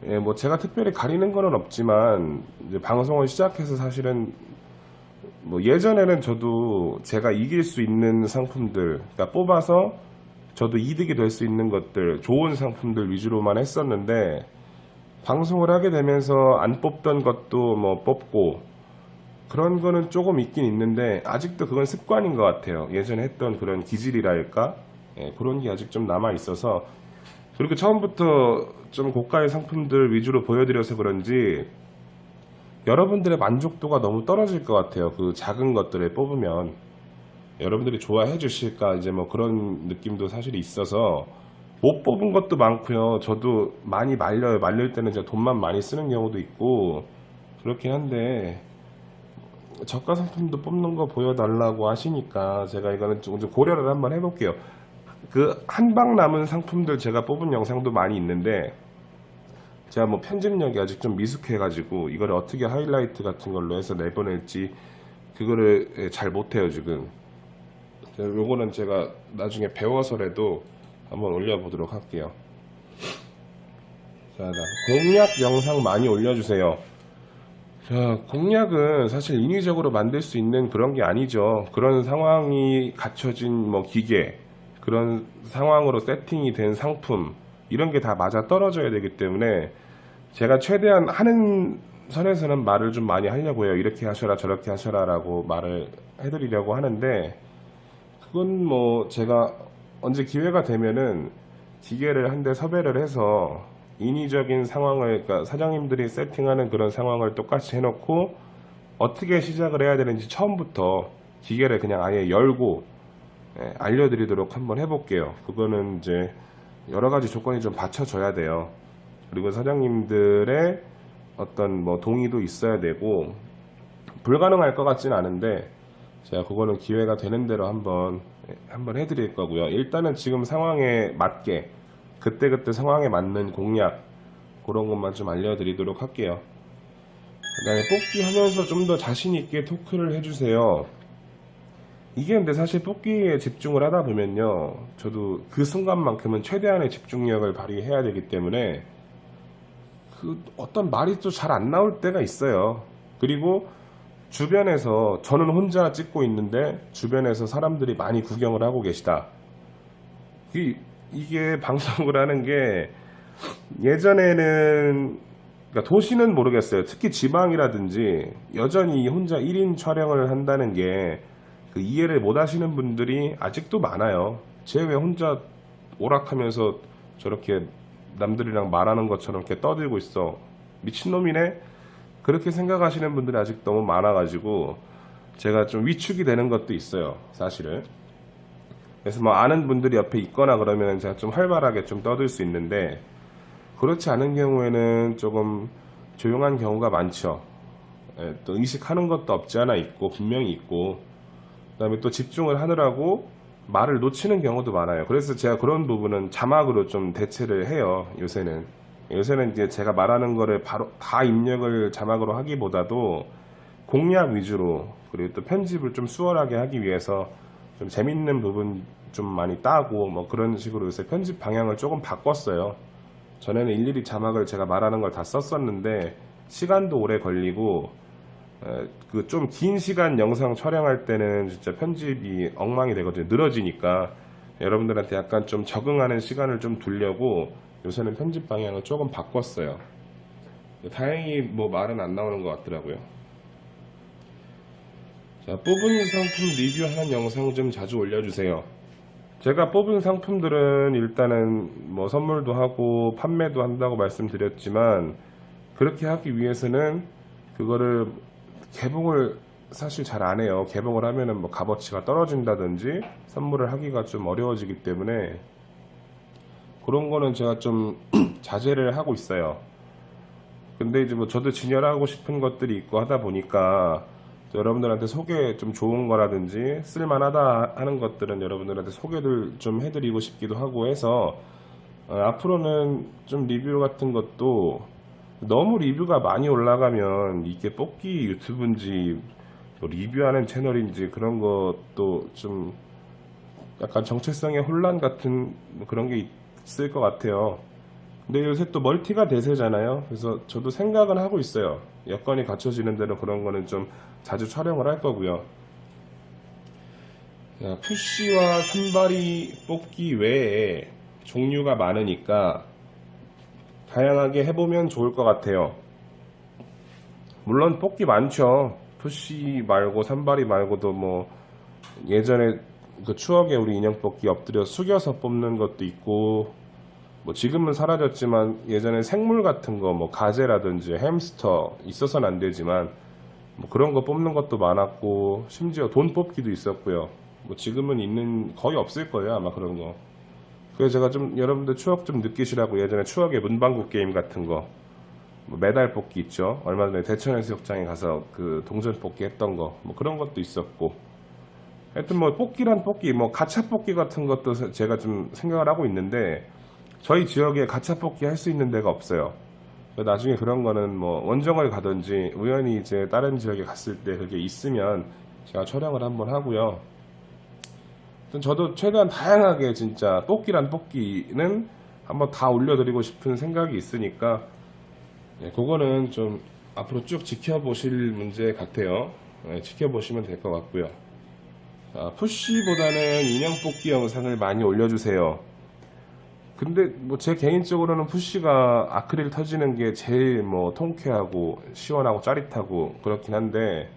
예, 뭐 제가 특별히 가리는 거는 없지만 이제 방송을 시작해서 사실은 뭐 예전에는 저도 제가 이길 수 있는 상품들, 그러니까 뽑아서 저도 이득이 될 수 있는 것들, 좋은 상품들 위주로만 했었는데 방송을 하게 되면서 안 뽑던 것도 뭐 뽑고 그런 거는 조금 있긴 있는데 아직도 그건 습관인 것 같아요. 예전에 했던 그런 기질이랄까? 예, 그런 게 아직 좀 남아 있어서 그렇게 처음부터 좀 고가의 상품들 위주로 보여드려서 그런지 여러분들의 만족도가 너무 떨어질 것 같아요. 그 작은 것들을 뽑으면 여러분들이 좋아해 주실까 이제 뭐 그런 느낌도 사실 있어서 못 뽑은 것도 많고요. 저도 많이 말려요. 말릴 때는 제가 돈만 많이 쓰는 경우도 있고 그렇긴 한데 저가 상품도 뽑는 거 보여달라고 하시니까 제가 이거는 좀 고려를 한번 해볼게요. 그 한 방 남은 상품들 제가 뽑은 영상도 많이 있는데 제가 뭐 편집력이 아직 좀 미숙해가지고 이거를 어떻게 하이라이트 같은 걸로 해서 내보낼지 그거를 잘 못해요 지금. 요거는 제가 나중에 배워서라도 한번 올려보도록 할게요. 자, 공략 영상 많이 올려주세요. 자, 공략은 사실 인위적으로 만들 수 있는 그런 게 아니죠. 그런 상황이 갖춰진 뭐 기계, 그런 상황으로 세팅이 된 상품, 이런 게 다 맞아 떨어져야 되기 때문에 제가 최대한 하는 선에서는 말을 좀 많이 하려고 해요. 이렇게 하셔라, 저렇게 하셔라 라고 말을 해드리려고 하는데 그건 뭐 제가 언제 기회가 되면은 기계를 한 대 섭외를 해서 인위적인 상황을, 그러니까 사장님들이 세팅하는 그런 상황을 똑같이 해놓고 어떻게 시작을 해야 되는지 처음부터 기계를 그냥 아예 열고 알려드리도록 한번 해볼게요. 그거는 이제 여러 가지 조건이 좀 받쳐줘야 돼요. 그리고 사장님들의 어떤 뭐 동의도 있어야 되고 불가능할 것 같진 않은데 제가 그거는 기회가 되는 대로 한번 해드릴 거고요. 일단은 지금 상황에 맞게 그때그때 상황에 맞는 공략 그런 것만 좀 알려드리도록 할게요. 그다음에 뽑기 하면서 좀 더 자신 있게 토크를 해주세요. 이게 근데 사실 뽑기에 집중을 하다 보면요, 저도 그 순간만큼은 최대한의 집중력을 발휘해야 되기 때문에 그 어떤 말이 또 잘 안 나올 때가 있어요. 그리고 주변에서 저는 혼자 찍고 있는데 주변에서 사람들이 많이 구경을 하고 계시다. 이게 방송을 하는 게 예전에는, 그러니까 도시는 모르겠어요. 특히 지방이라든지 여전히 혼자 1인 촬영을 한다는 게 그 이해를 못 하시는 분들이 아직도 많아요. 쟤 왜 혼자 오락하면서 저렇게 남들이랑 말하는 것처럼 이렇게 떠들고 있어, 미친놈이네, 그렇게 생각하시는 분들이 아직 너무 많아가지고 제가 좀 위축이 되는 것도 있어요 사실은. 그래서 뭐 아는 분들이 옆에 있거나 그러면 제가 좀 활발하게 좀 떠들 수 있는데 그렇지 않은 경우에는 조금 조용한 경우가 많죠. 또 의식하는 것도 없지 않아 있고 분명히 있고, 그 다음에 또 집중을 하느라고 말을 놓치는 경우도 많아요. 그래서 제가 그런 부분은 자막으로 좀 대체를 해요. 요새는 이제 제가 말하는 거를 바로 다 입력을 자막으로 하기보다도 공략 위주로, 그리고 또 편집을 좀 수월하게 하기 위해서 좀 재밌는 부분 좀 많이 따고 뭐 그런 식으로 요새 편집 방향을 조금 바꿨어요. 전에는 일일이 자막을 제가 말하는 걸 다 썼었는데 시간도 오래 걸리고 그 좀 긴 시간 영상 촬영할 때는 진짜 편집이 엉망이 되거든요. 늘어지니까. 여러분들한테 약간 좀 적응하는 시간을 좀 두려고 요새는 편집 방향을 조금 바꿨어요. 다행히 뭐 말은 안 나오는 것 같더라고요. 자, 뽑은 상품 리뷰하는 영상 좀 자주 올려주세요. 제가 뽑은 상품들은 일단은 뭐 선물도 하고 판매도 한다고 말씀드렸지만 그렇게 하기 위해서는 그거를 개봉을 사실 잘 안 해요. 개봉을 하면은 뭐 값어치가 떨어진다든지 선물을 하기가 좀 어려워지기 때문에 그런 거는 제가 좀 자제를 하고 있어요. 근데 이제 뭐 저도 진열하고 싶은 것들이 있고 하다 보니까 여러분들한테 소개 좀 좋은 거라든지 쓸만하다 하는 것들은 여러분들한테 소개를 좀 해드리고 싶기도 하고 해서 앞으로는 좀 리뷰 같은 것도 너무 리뷰가 많이 올라가면 이게 뽑기 유튜브인지 뭐 리뷰하는 채널인지 그런 것도 좀 약간 정체성의 혼란 같은 그런 게 있을 것 같아요. 근데 요새 또 멀티가 대세잖아요. 그래서 저도 생각은 하고 있어요. 여건이 갖춰지는 대로 그런 거는 좀 자주 촬영을 할 거고요. 자, 푸시와 산발이 뽑기 외에 종류가 많으니까 다양하게 해보면 좋을 것 같아요. 물론 뽑기 많죠. 푸시 말고 산발이 말고도 뭐 예전에 그 추억의 우리 인형 뽑기 엎드려 숙여서 뽑는 것도 있고, 뭐 지금은 사라졌지만 예전에 생물 같은 거 뭐 가재라든지 햄스터 있어서는 안 되지만 뭐 그런 거 뽑는 것도 많았고, 심지어 돈 뽑기도 있었고요. 뭐 지금은 있는 거의 없을 거예요 아마 그런 거. 그래서 제가 좀 여러분들 추억 좀 느끼시라고 예전에 추억의 문방구 게임 같은 거, 뭐 메달 뽑기 있죠. 얼마 전에 대천해수욕장에 가서 그 동전 뽑기 했던 거, 뭐 그런 것도 있었고. 하여튼 뭐 뽑기란 뽑기, 뭐 가차 뽑기 같은 것도 제가 좀 생각을 하고 있는데 저희 지역에 가차 뽑기 할 수 있는 데가 없어요. 나중에 그런 거는 뭐 원정을 가든지 우연히 이제 다른 지역에 갔을 때 그게 있으면 제가 촬영을 한번 하고요. 저도 최대한 다양하게 진짜 뽑기란 뽑기는 한번 다 올려드리고 싶은 생각이 있으니까 그거는 좀 앞으로 쭉 지켜보실 문제 같아요. 지켜보시면 될 것 같고요. 푸시보다는 인형 뽑기 영상을 많이 올려주세요. 근데 뭐 제 개인적으로는 푸시가 아크릴 터지는 게 제일 뭐 통쾌하고 시원하고 짜릿하고 그렇긴 한데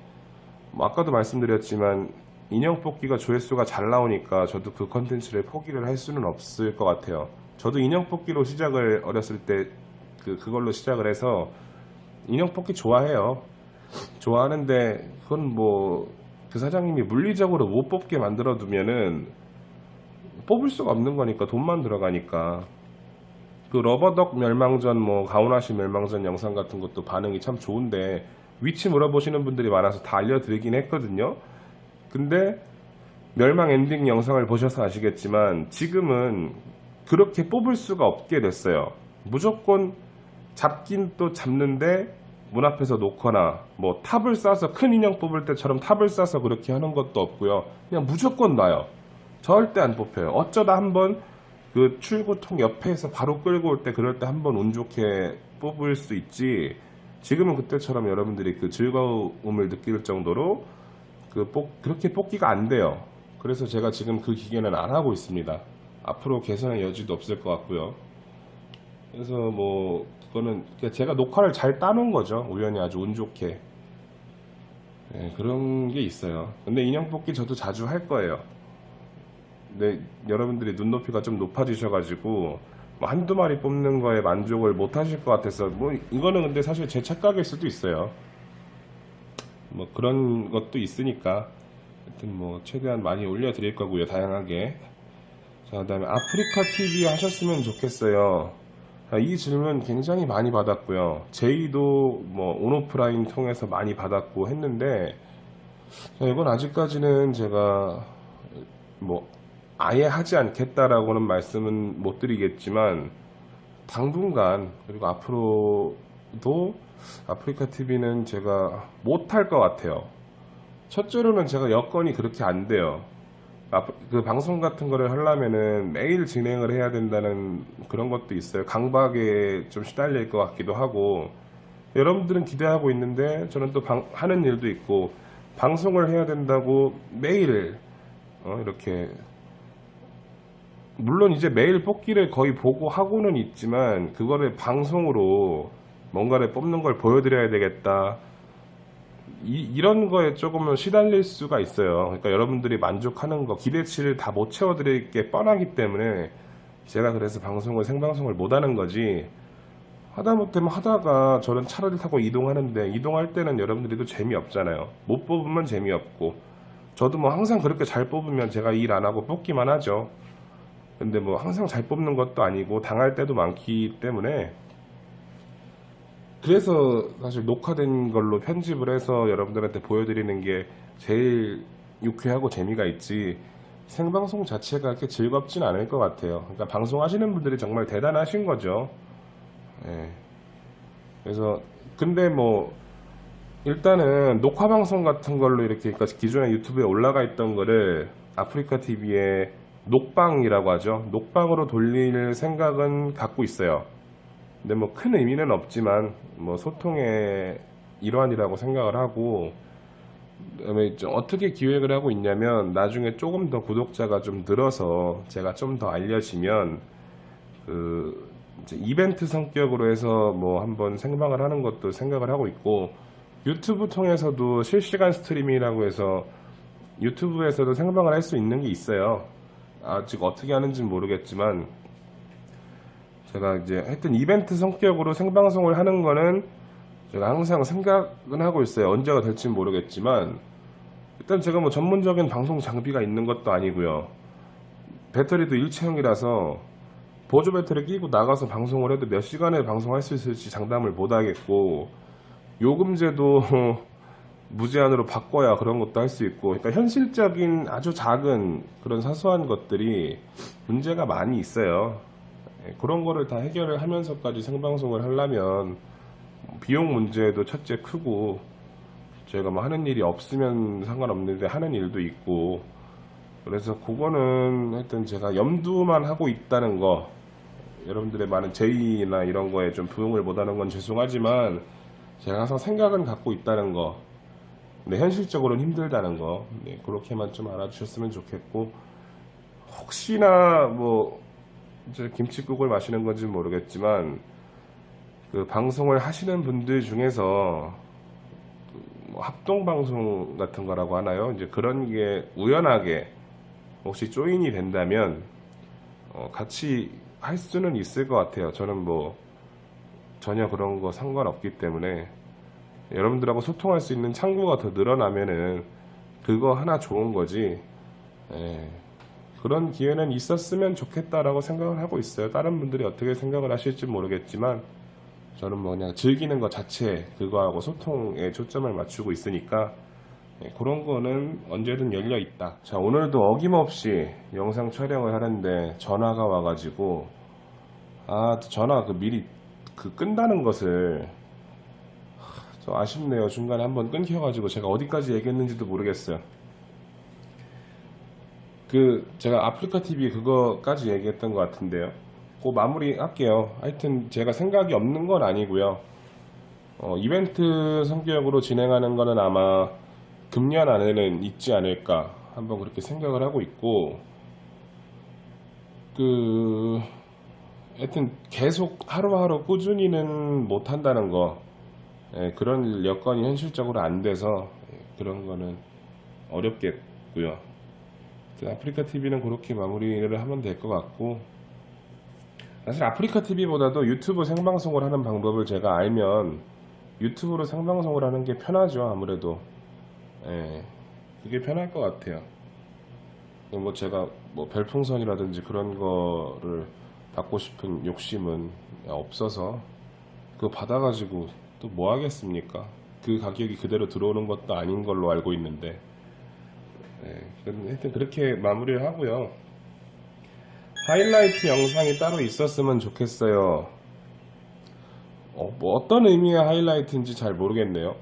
뭐 아까도 말씀드렸지만 인형 뽑기가 조회수가 잘 나오니까 저도 그 컨텐츠를 포기를 할 수는 없을 것 같아요. 저도 인형 뽑기로 시작을 어렸을 때 그걸로 시작을 해서 인형 뽑기 좋아해요. 좋아하는데 그건 뭐 그 사장님이 물리적으로 못 뽑게 만들어 두면은 뽑을 수가 없는 거니까 돈만 들어가니까. 그 러버덕 멸망전 뭐 가오나시 멸망전 영상 같은 것도 반응이 참 좋은데 위치 물어보시는 분들이 많아서 다 알려드리긴 했거든요. 근데 멸망 엔딩 영상을 보셔서 아시겠지만 지금은 그렇게 뽑을 수가 없게 됐어요. 무조건 잡긴 또 잡는데 문 앞에서 놓거나 뭐 탑을 싸서 큰 인형 뽑을 때처럼 탑을 싸서 그렇게 하는 것도 없고요. 그냥 무조건 놔요. 절대 안 뽑혀요. 어쩌다 한번 그 출구통 옆에서 바로 끌고 올 때 그럴 때 한번 운 좋게 뽑을 수 있지. 지금은 그때처럼 여러분들이 그 즐거움을 느낄 정도로 그렇게 뽑기가 안 돼요. 그래서 제가 지금 그 기계는 안 하고 있습니다. 앞으로 개선의 여지도 없을 것 같고요. 그래서 뭐 그거는 제가 녹화를 잘 따놓은 거죠. 우연히 아주 운 좋게. 그런 게 있어요. 근데 인형 뽑기 저도 자주 할 거예요. 근데 여러분들이 눈높이가 좀 높아지셔가지고 뭐 한두 마리 뽑는 거에 만족을 못 하실 것 같아서 뭐 이거는 근데 사실 제 착각일 수도 있어요. 뭐 그런 것도 있으니까 하여튼 뭐 최대한 많이 올려드릴 거고요. 다양하게. 자, 그다음에 아프리카 TV 하셨으면 좋겠어요. 이 질문 굉장히 많이 받았고요. 제의도 뭐 온오프라인 통해서 많이 받았고 했는데 이건 아직까지는 제가 뭐 아예 하지 않겠다라고는 말씀은 못 드리겠지만 당분간 그리고 앞으로도 아프리카 TV는 제가 못할 것 같아요. 첫째로는 제가 여건이 그렇게 안 돼요. 그 방송 같은 거를 하려면은 매일 진행을 해야 된다는 그런 것도 있어요. 강박에 좀 시달릴 것 같기도 하고 여러분들은 기대하고 있는데 저는 또 하는 일도 있고 방송을 해야 된다고 매일 이렇게 물론 이제 매일 뽑기를 거의 보고 하고는 있지만 그거를 방송으로 뭔가를 뽑는 걸 보여드려야 되겠다. 이런 거에 조금은 시달릴 수가 있어요. 그러니까 여러분들이 만족하는 거 기대치를 다 못 채워드릴 게 뻔하기 때문에 제가 그래서 생방송을 못 하는 거지. 하다못해 하다가 저는 차를 타고 이동하는데 이동할 때는 여러분들이도 재미없잖아요. 못 뽑으면 재미없고 저도 뭐 항상 그렇게 잘 뽑으면 제가 일 안 하고 뽑기만 하죠. 근데 뭐 항상 잘 뽑는 것도 아니고 당할 때도 많기 때문에 그래서 사실 녹화된 걸로 편집을 해서 여러분들한테 보여드리는 게 제일 유쾌하고 재미가 있지 생방송 자체가 그렇게 즐겁진 않을 것 같아요. 그러니까 방송하시는 분들이 정말 대단하신 거죠. 그래서 근데 뭐 일단은 녹화 방송 같은 걸로 이렇게 그러니까 기존에 유튜브에 올라가 있던 거를 아프리카 TV에 녹방이라고 하죠. 녹방으로 돌릴 생각은 갖고 있어요. 근데 뭐 큰 의미는 없지만 뭐 소통의 일환이라고 생각을 하고 그다음에 어떻게 기획을 하고 있냐면 나중에 조금 더 구독자가 좀 늘어서 제가 좀 더 알려지면 그 이제 이벤트 성격으로 해서 뭐 한번 생방을 하는 것도 생각을 하고 있고 유튜브 통해서도 실시간 스트리밍이라고 해서 유튜브에서도 생방을 할 수 있는 게 있어요. 아직 어떻게 하는지는 모르겠지만 제가 이제 하여튼 이벤트 성격으로 생방송을 하는 거는 제가 항상 생각은 하고 있어요. 언제가 될지는 모르겠지만 일단 제가 뭐 전문적인 방송 장비가 있는 것도 아니고요. 배터리도 일체형이라서 보조 배터리 끼고 나가서 방송을 해도 몇 시간에 방송할 수 있을지 장담을 못 하겠고, 요금제도 무제한으로 바꿔야 그런 것도 할 수 있고, 그러니까 현실적인 아주 작은 그런 사소한 것들이 문제가 많이 있어요. 그런 거를 다 해결을 하면서까지 생방송을 하려면 비용 문제도 첫째 크고, 저희가 뭐 하는 일이 없으면 상관없는데 하는 일도 있고, 그래서 그거는 하여튼 제가 염두만 하고 있다는 거, 여러분들의 많은 제의나 이런 거에 좀 부응을 못하는 건 죄송하지만 제가 항상 생각은 갖고 있다는 거, 근데 현실적으로는 힘들다는 거, 네, 그렇게만 좀 알아주셨으면 좋겠고, 혹시나 뭐 이제 김칫국을 마시는 건지 모르겠지만 그 방송을 하시는 분들 중에서 뭐 합동 방송 같은 거라고 하나요? 이제 그런 게 우연하게 혹시 조인이 된다면 같이 할 수는 있을 것 같아요. 저는 뭐 전혀 그런 거 상관없기 때문에 여러분들하고 소통할 수 있는 창구가 더 늘어나면은 그거 하나 좋은 거지. 예, 그런 기회는 있었으면 좋겠다라고 생각을 하고 있어요. 다른 분들이 어떻게 생각을 하실지 모르겠지만 저는 뭐 그냥 즐기는 것 자체 그거하고 소통에 초점을 맞추고 있으니까 그런 거는 언제든 열려 있다. 자, 오늘도 어김없이 영상 촬영을 하는데 전화가 와가지고 전화 그 미리 그 끈다는 것을 좀 아쉽네요. 중간에 한번 끊겨가지고 제가 어디까지 얘기했는지도 모르겠어요. 그 제가 아프리카 TV 그거까지 얘기했던 것 같은데요. 그 마무리 할게요. 하여튼 제가 생각이 없는 건 아니고요. 이벤트 성격으로 진행하는 거는 아마 금년 안에는 있지 않을까 한번 그렇게 생각을 하고 있고, 그 하여튼 계속 하루하루 꾸준히는 못 한다는 거, 그런 여건이 현실적으로 안 돼서 그런 거는 어렵겠고요. 아프리카 TV는 그렇게 마무리를 하면 될 것 같고, 사실 아프리카 TV보다도 유튜브 생방송을 하는 방법을 제가 알면 유튜브로 생방송을 하는 게 편하죠. 아무래도 그게 편할 것 같아요. 뭐 제가 뭐 별풍선이라든지 그런 거를 받고 싶은 욕심은 없어서 그거 받아가지고 또 뭐 하겠습니까? 그 가격이 그대로 들어오는 것도 아닌 걸로 알고 있는데, 하여튼 그렇게 마무리를 하고요. 하이라이트 영상이 따로 있었으면 좋겠어요. 뭐 어떤 의미의 하이라이트인지 잘 모르겠네요.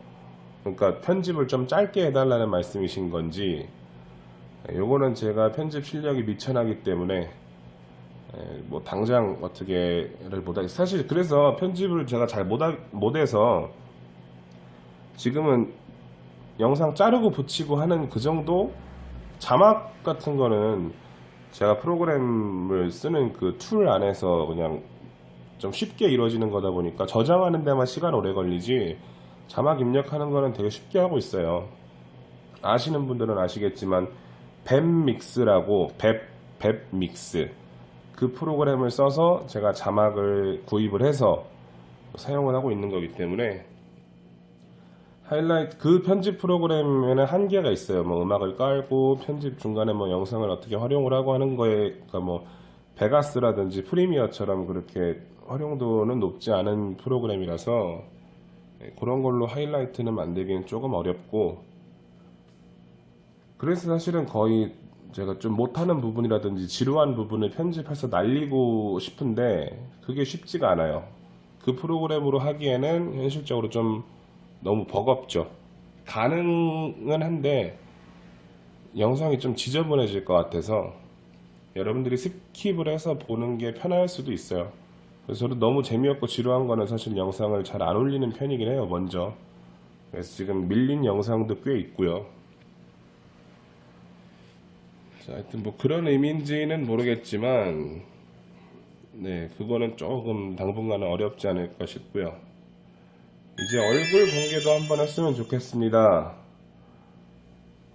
그러니까 편집을 좀 짧게 해달라는 말씀이신 건지, 요거는 제가 편집 실력이 미천하기 때문에 뭐 당장 어떻게를 못하, 사실 그래서 편집을 제가 잘 못해서 지금은 영상 자르고 붙이고 하는 그 정도. 자막 같은 거는 제가 프로그램을 쓰는 그 툴 안에서 그냥 좀 쉽게 이루어지는 거다 보니까 저장하는 데만 시간 오래 걸리지, 자막 입력하는 거는 되게 쉽게 하고 있어요. 아시는 분들은 아시겠지만 뱀믹스라고, 뱀믹스, 그 프로그램을 써서 제가 자막을 구입을 해서 사용을 하고 있는 거기 때문에, 하이라이트 그 편집 프로그램에는 한계가 있어요. 뭐 음악을 깔고 편집 중간에 뭐 영상을 어떻게 활용을 하고 하는 거에, 그러니까 뭐 베가스라든지 프리미어처럼 그렇게 활용도는 높지 않은 프로그램이라서 그런 걸로 하이라이트는 만들기는 조금 어렵고, 그래서 사실은 거의 제가 좀 못하는 부분이라든지 지루한 부분을 편집해서 날리고 싶은데 그게 쉽지가 않아요. 그 프로그램으로 하기에는 현실적으로 좀 너무 버겁죠. 가능은 한데 영상이 좀 지저분해질 것 같아서 여러분들이 스킵을 해서 보는 게 편할 수도 있어요. 그래서 저도 너무 재미없고 지루한 거는 사실 영상을 잘 안 올리는 편이긴 해요, 먼저. 그래서 지금 밀린 영상도 꽤 있고요. 자, 하여튼 뭐 그런 의미인지는 모르겠지만, 그거는 조금 당분간은 어렵지 않을까 싶고요. 이제 얼굴 공개도 한번 했으면 좋겠습니다.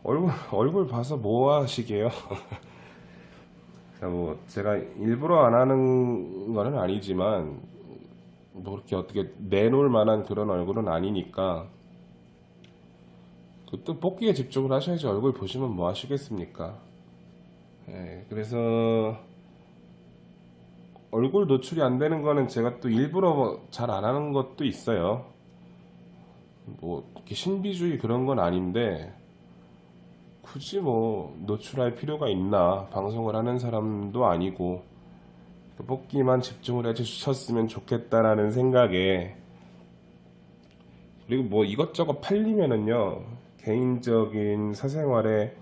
얼굴 봐서 뭐 하시게요? 뭐 제가 일부러 안 하는 거는 아니지만 뭐 그렇게 어떻게 내놓을 만한 그런 얼굴은 아니니까 또 뽑기에 집중을 하셔야지 얼굴 보시면 뭐 하시겠습니까? 그래서 얼굴 노출이 안 되는 거는 제가 또 일부러 잘 안 하는 것도 있어요. 뭐 이렇게 신비주의 그런 건 아닌데 굳이 뭐 노출할 필요가 있나? 방송을 하는 사람도 아니고 뽑기만 집중을 해주셨으면 좋겠다라는 생각에. 그리고 뭐 이것저것 팔리면은요 개인적인 사생활에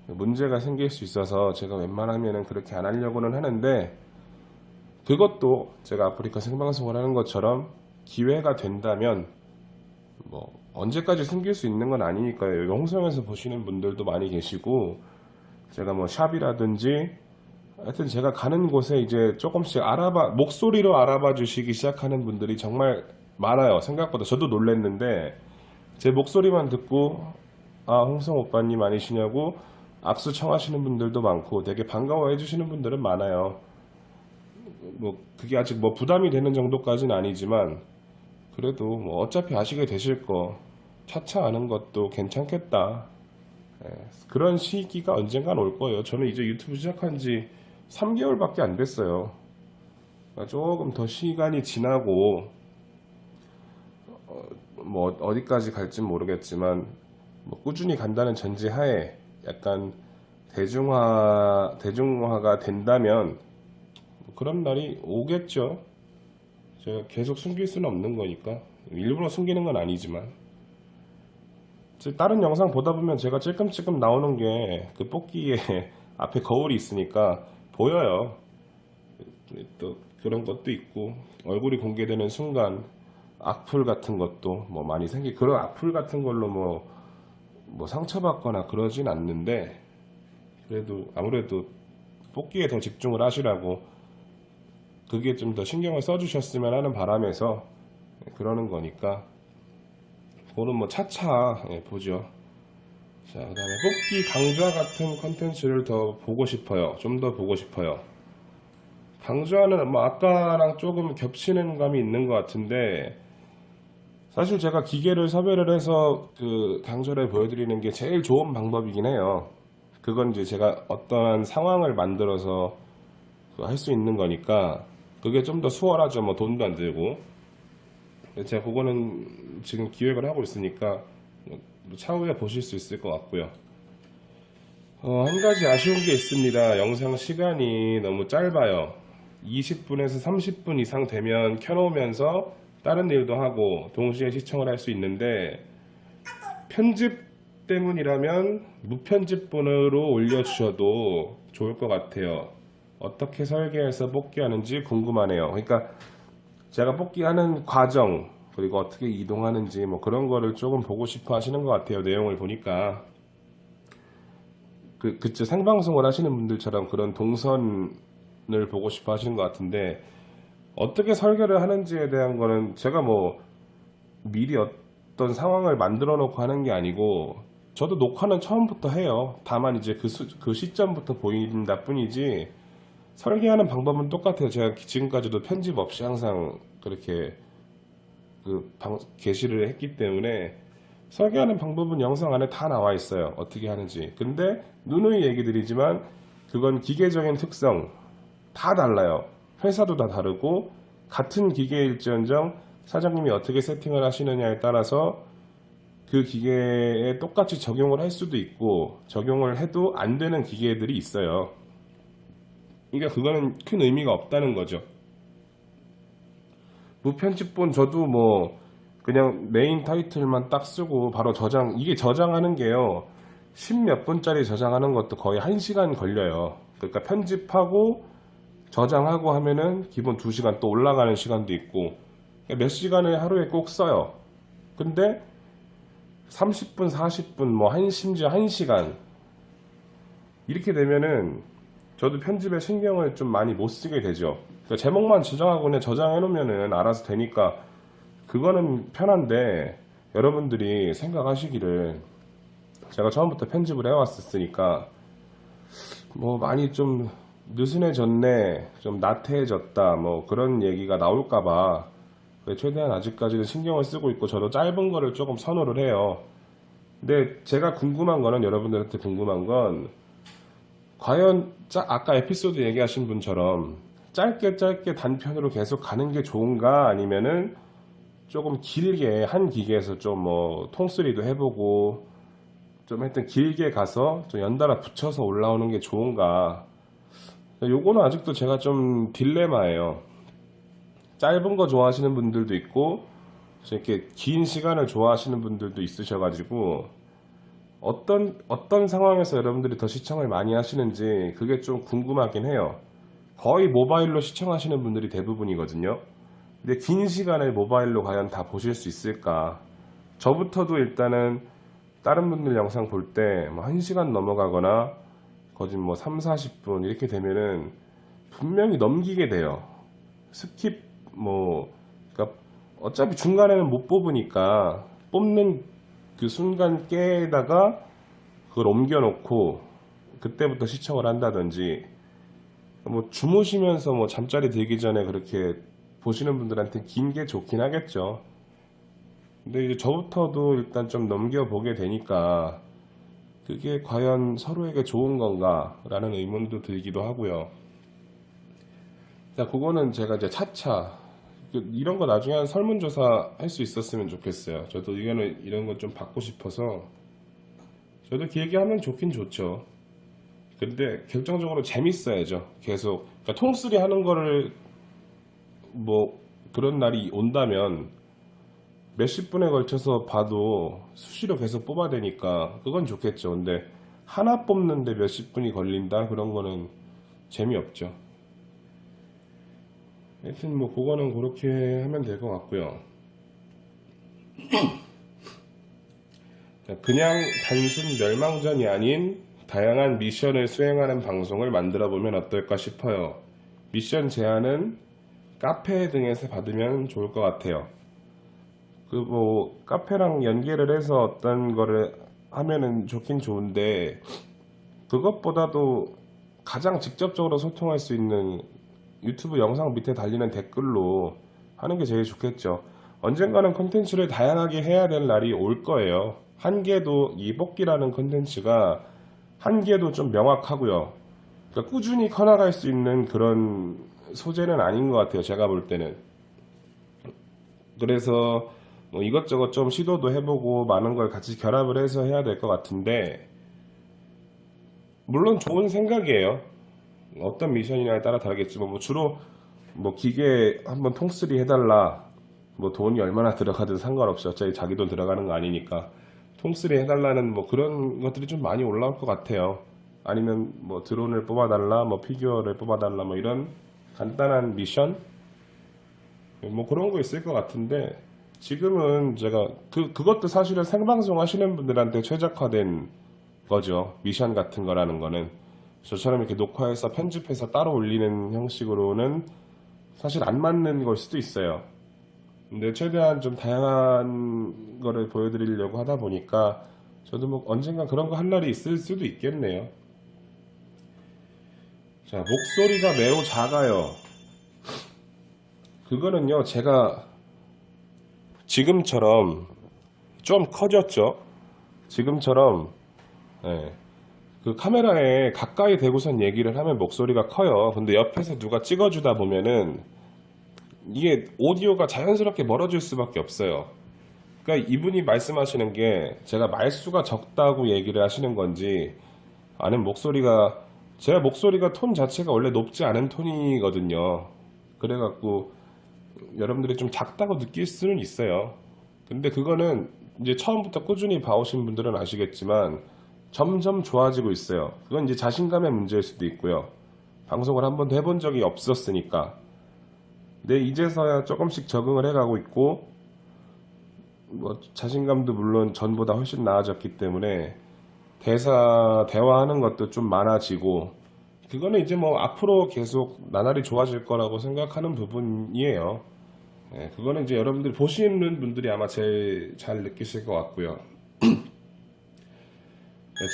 문제가 생길 수 있어서 제가 웬만하면은 그렇게 안 하려고는 하는데, 그것도 제가 아프리카 생방송을 하는 것처럼 기회가 된다면 뭐 언제까지 숨길 수 있는 건 아니니까요. 여기 홍성에서 보시는 분들도 많이 계시고, 제가 뭐 샵이라든지 하여튼 제가 가는 곳에 이제 조금씩 목소리로 알아봐 주시기 시작하는 분들이 정말 많아요. 생각보다. 저도 놀랬는데 제 목소리만 듣고 아 홍성 오빠님 아니시냐고 악수 청하시는 분들도 많고 되게 반가워해 주시는 분들은 많아요. 뭐 그게 아직 뭐 부담이 되는 정도까지는 아니지만 그래도 뭐 어차피 아시게 되실 거 차차 아는 것도 괜찮겠다. 예, 그런 시기가 언젠간 올 거예요. 저는 이제 유튜브 시작한 지 3개월밖에 안 됐어요. 그러니까 조금 더 시간이 지나고 뭐 어디까지 갈지 모르겠지만 뭐 꾸준히 간다는 전제하에 약간 대중화가 된다면 그런 날이 오겠죠. 제가 계속 숨길 수는 없는 거니까. 일부러 숨기는 건 아니지만 다른 영상 보다 보면 제가 찔끔찔끔 나오는 게 그 뽑기에 앞에 거울이 있으니까 보여요. 또 그런 것도 있고, 얼굴이 공개되는 순간 악플 같은 것도 뭐 많이 그런 악플 같은 걸로 뭐 상처받거나 그러진 않는데, 그래도 아무래도 뽑기에 더 집중을 하시라고 그게 좀 더 신경을 써주셨으면 하는 바람에서 그러는 거니까 그거는 뭐 차차 보죠. 자, 그 다음에 뽑기 강좌 같은 컨텐츠를 더 보고 싶어요. 좀 더 보고 싶어요. 강좌는 뭐 아까랑 조금 겹치는 감이 있는 것 같은데, 사실 제가 기계를 섭외를 해서 그 강좌를 보여드리는 게 제일 좋은 방법이긴 해요. 그건 이제 제가 어떠한 상황을 만들어서 할 수 있는 거니까 그게 좀 더 수월하죠. 뭐 돈도 안 들고. 제가 그거는 지금 기획을 하고 있으니까 차후에 보실 수 있을 것 같고요. 한 가지 아쉬운 게 있습니다. 영상 시간이 너무 짧아요. 20분에서 30분 이상 되면 켜놓으면서 다른 일도 하고 동시에 시청을 할 수 있는데, 편집 때문이라면 무편집본으로 올려주셔도 좋을 것 같아요. 어떻게 설계해서 뽑기하는지 궁금하네요. 그러니까 제가 뽑기하는 과정, 그리고 어떻게 이동하는지 뭐 그런 거를 조금 보고 싶어 하시는 것 같아요. 내용을 보니까. 그쵸. 생방송을 하시는 분들처럼 그런 동선을 보고 싶어 하시는 것 같은데, 어떻게 설계를 하는지에 대한 거는 제가 뭐 미리 어떤 상황을 만들어 놓고 하는 게 아니고, 저도 녹화는 처음부터 해요. 다만 이제 그 시점부터 보인다 뿐이지 설계하는 방법은 똑같아요. 제가 지금까지도 편집 없이 항상 그렇게 게시를 했기 때문에 설계하는 방법은 영상 안에 다 나와 있어요. 어떻게 하는지. 근데 누누이 얘기 드리지만 그건 기계적인 특성 다 달라요. 회사도 다 다르고 같은 기계일지언정 사장님이 어떻게 세팅을 하시느냐에 따라서 그 기계에 똑같이 적용을 할 수도 있고 적용을 해도 안 되는 기계들이 있어요. 그러니까 그거는 큰 의미가 없다는 거죠. 무편집본 저도 뭐 그냥 메인 타이틀만 딱 쓰고 바로 이게 저장하는 게요, 10몇 분짜리 저장하는 것도 거의 1시간 걸려요. 그러니까 편집하고 저장하고 하면은 기본 2시간 또 올라가는 시간도 있고 몇 시간을 하루에 꼭 써요. 근데 30분, 40분, 심지어 1시간 이렇게 되면은 저도 편집에 신경을 좀 많이 못 쓰게 되죠. 그러니까 제목만 지정하고 그냥 저장해 놓으면은 알아서 되니까 그거는 편한데, 여러분들이 생각하시기를 제가 처음부터 편집을 해왔었으니까 뭐 많이 좀 느슨해졌네, 좀 나태해졌다, 뭐 그런 얘기가 나올까봐 최대한 아직까지는 신경을 쓰고 있고, 저도 짧은 거를 조금 선호를 해요. 근데 제가 궁금한 거는, 여러분들한테 궁금한 건 과연 아까 에피소드 얘기하신 분처럼 짧게 짧게 단편으로 계속 가는 게 좋은가, 아니면은 조금 길게 한 기계에서 좀 뭐 통쓰리도 해보고 좀 하여튼 길게 가서 좀 연달아 붙여서 올라오는 게 좋은가. 요거는 아직도 제가 좀 딜레마예요. 짧은 거 좋아하시는 분들도 있고 이렇게 긴 시간을 좋아하시는 분들도 있으셔가지고 어떤 상황에서 여러분들이 더 시청을 많이 하시는지 그게 좀 궁금하긴 해요. 거의 모바일로 시청하시는 분들이 대부분이거든요. 근데 긴 시간을 모바일로 과연 다 보실 수 있을까? 저부터도 일단은 다른 분들 영상 볼 때 뭐 1시간 넘어가거나 거진 뭐 3, 40분 이렇게 되면은 분명히 넘기게 돼요. 스킵 뭐 그러니까 어차피 중간에는 못 뽑으니까 뽑는 그 순간 깨다가 그걸 옮겨놓고 그때부터 시청을 한다든지 뭐 주무시면서 뭐 잠자리 들기 전에 그렇게 보시는 분들한테 긴 게 좋긴 하겠죠. 근데 이제 저부터도 일단 좀 넘겨보게 되니까 그게 과연 서로에게 좋은 건가라는 의문도 들기도 하고요. 자, 그거는 제가 이제 차차 이런 거 나중에 한 설문조사 할 수 있었으면 좋겠어요. 저도 의견을 이런 거 좀 받고 싶어서 저도 길게 하면 좋긴 좋죠. 근데 결정적으로 재밌어야죠. 계속 그러니까 통쓰리 하는 거를 뭐 그런 날이 온다면 몇십 분에 걸쳐서 봐도 수시로 계속 뽑아야 되니까 그건 좋겠죠. 근데 하나 뽑는데 몇십 분이 걸린다? 그런 거는 재미없죠. 하여튼 뭐 그거는 그렇게 하면 될 것 같고요. 그냥 단순 멸망전이 아닌 다양한 미션을 수행하는 방송을 만들어 보면 어떨까 싶어요. 미션 제안은 카페 등에서 받으면 좋을 것 같아요. 그 뭐 카페랑 연계를 해서 어떤 거를 하면은 좋긴 좋은데 그것보다도 가장 직접적으로 소통할 수 있는 유튜브 영상 밑에 달리는 댓글로 하는 게 제일 좋겠죠. 언젠가는 콘텐츠를 다양하게 해야 될 날이 올 거예요. 한계도 이 뽑기라는 콘텐츠가 한계도 좀 명확하고요. 그러니까 꾸준히 커나갈 수 있는 그런 소재는 아닌 것 같아요. 제가 볼 때는. 그래서 뭐 이것저것 좀 시도도 해보고 많은 걸 같이 결합을 해서 해야 될 것 같은데 물론 좋은 생각이에요. 어떤 미션이냐에 따라 다르겠지만 뭐 주로 뭐 기계 한번 통쓰리 해달라 뭐 돈이 얼마나 들어가든 상관없이 어차피 자기 돈 들어가는 거 아니니까 통쓰리 해달라는 뭐 그런 것들이 좀 많이 올라올 것 같아요. 아니면 뭐 드론을 뽑아달라 뭐 피규어를 뽑아달라 뭐 이런 간단한 미션 뭐 그런 거 있을 것 같은데 지금은 제가 그것도 사실은 생방송 하시는 분들한테 최적화된 거죠. 미션 같은 거라는 거는 저처럼 이렇게 녹화해서 편집해서 따로 올리는 형식으로는 사실 안 맞는 걸 수도 있어요. 근데 최대한 좀 다양한 거를 보여드리려고 하다 보니까 저도 뭐 언젠가 그런 거 할 날이 있을 수도 있겠네요. 자, 목소리가 매우 작아요. 그거는요, 제가 지금처럼 좀 커졌죠. 지금처럼 예, 그 카메라에 가까이 대고선 얘기를 하면 목소리가 커요. 근데 옆에서 누가 찍어주다 보면은 이게 오디오가 자연스럽게 멀어질 수밖에 없어요. 그러니까 이분이 말씀하시는 게 제가 말수가 적다고 얘기를 하시는 건지 아니면 목소리가 제 목소리가 톤 자체가 원래 높지 않은 톤이거든요. 그래갖고 여러분들이 좀 작다고 느낄 수는 있어요. 근데 그거는 이제 처음부터 꾸준히 봐오신 분들은 아시겠지만 점점 좋아지고 있어요. 그건 이제 자신감의 문제일 수도 있고요. 방송을 한 번도 해본 적이 없었으니까. 근데 이제서야 조금씩 적응을 해가고 있고 뭐 자신감도 물론 전보다 훨씬 나아졌기 때문에 대화하는 것도 좀 많아지고 그거는 이제 뭐 앞으로 계속 나날이 좋아질 거라고 생각하는 부분이에요. 네, 그거는 이제 여러분들이 보시는 분들이 아마 제일 잘 느끼실 것 같고요. 네,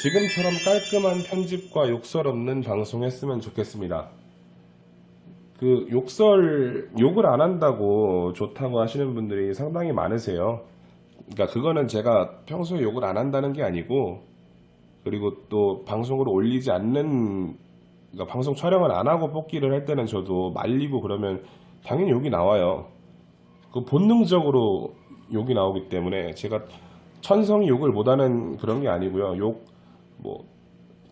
지금처럼 깔끔한 편집과 욕설 없는 방송 했으면 좋겠습니다. 그 욕을 안 한다고 좋다고 하시는 분들이 상당히 많으세요. 그러니까 그거는 제가 평소에 욕을 안 한다는 게 아니고 그리고 또 방송으로 올리지 않는 그러니까 방송 촬영을 안 하고 뽑기를 할 때는 저도 말리고 그러면 당연히 욕이 나와요. 그 본능적으로 욕이 나오기 때문에 제가 천성이 욕을 못하는 그런 게 아니고요. 욕 뭐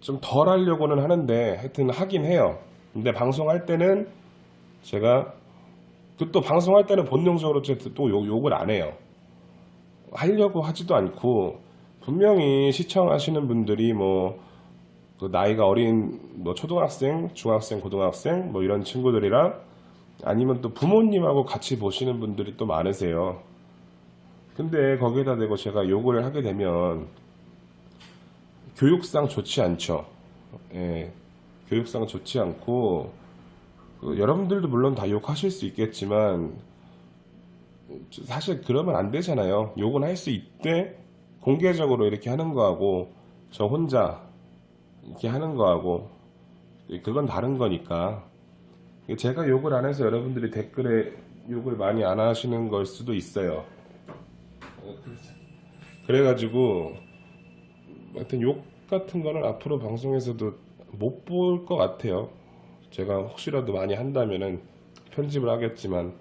좀 덜 하려고는 하는데 하여튼 하긴 해요. 근데 방송할 때는 제가 그 또 방송할 때는 본능적으로 또 욕을 안 해요. 하려고 하지도 않고 분명히 시청하시는 분들이 뭐 그 나이가 어린 뭐 초등학생, 중학생, 고등학생 뭐 이런 친구들이랑 아니면 또 부모님하고 같이 보시는 분들이 또 많으세요. 근데 거기에다 대고 제가 욕을 하게 되면 교육상 좋지 않죠. 예, 교육상 좋지 않고 여러분들도 물론 다 욕하실 수 있겠지만 사실 그러면 안 되잖아요. 욕은 할 수 있대 공개적으로 이렇게 하는 거하고 저 혼자 이렇게 하는 거하고 그건 다른 거니까 제가 욕을 안 해서 여러분들이 댓글에 욕을 많이 안 하시는 걸 수도 있어요. 그래가지고 하여튼 욕 같은 거는 앞으로 방송에서도 못 볼 것 같아요. 제가 혹시라도 많이 한다면은 편집을 하겠지만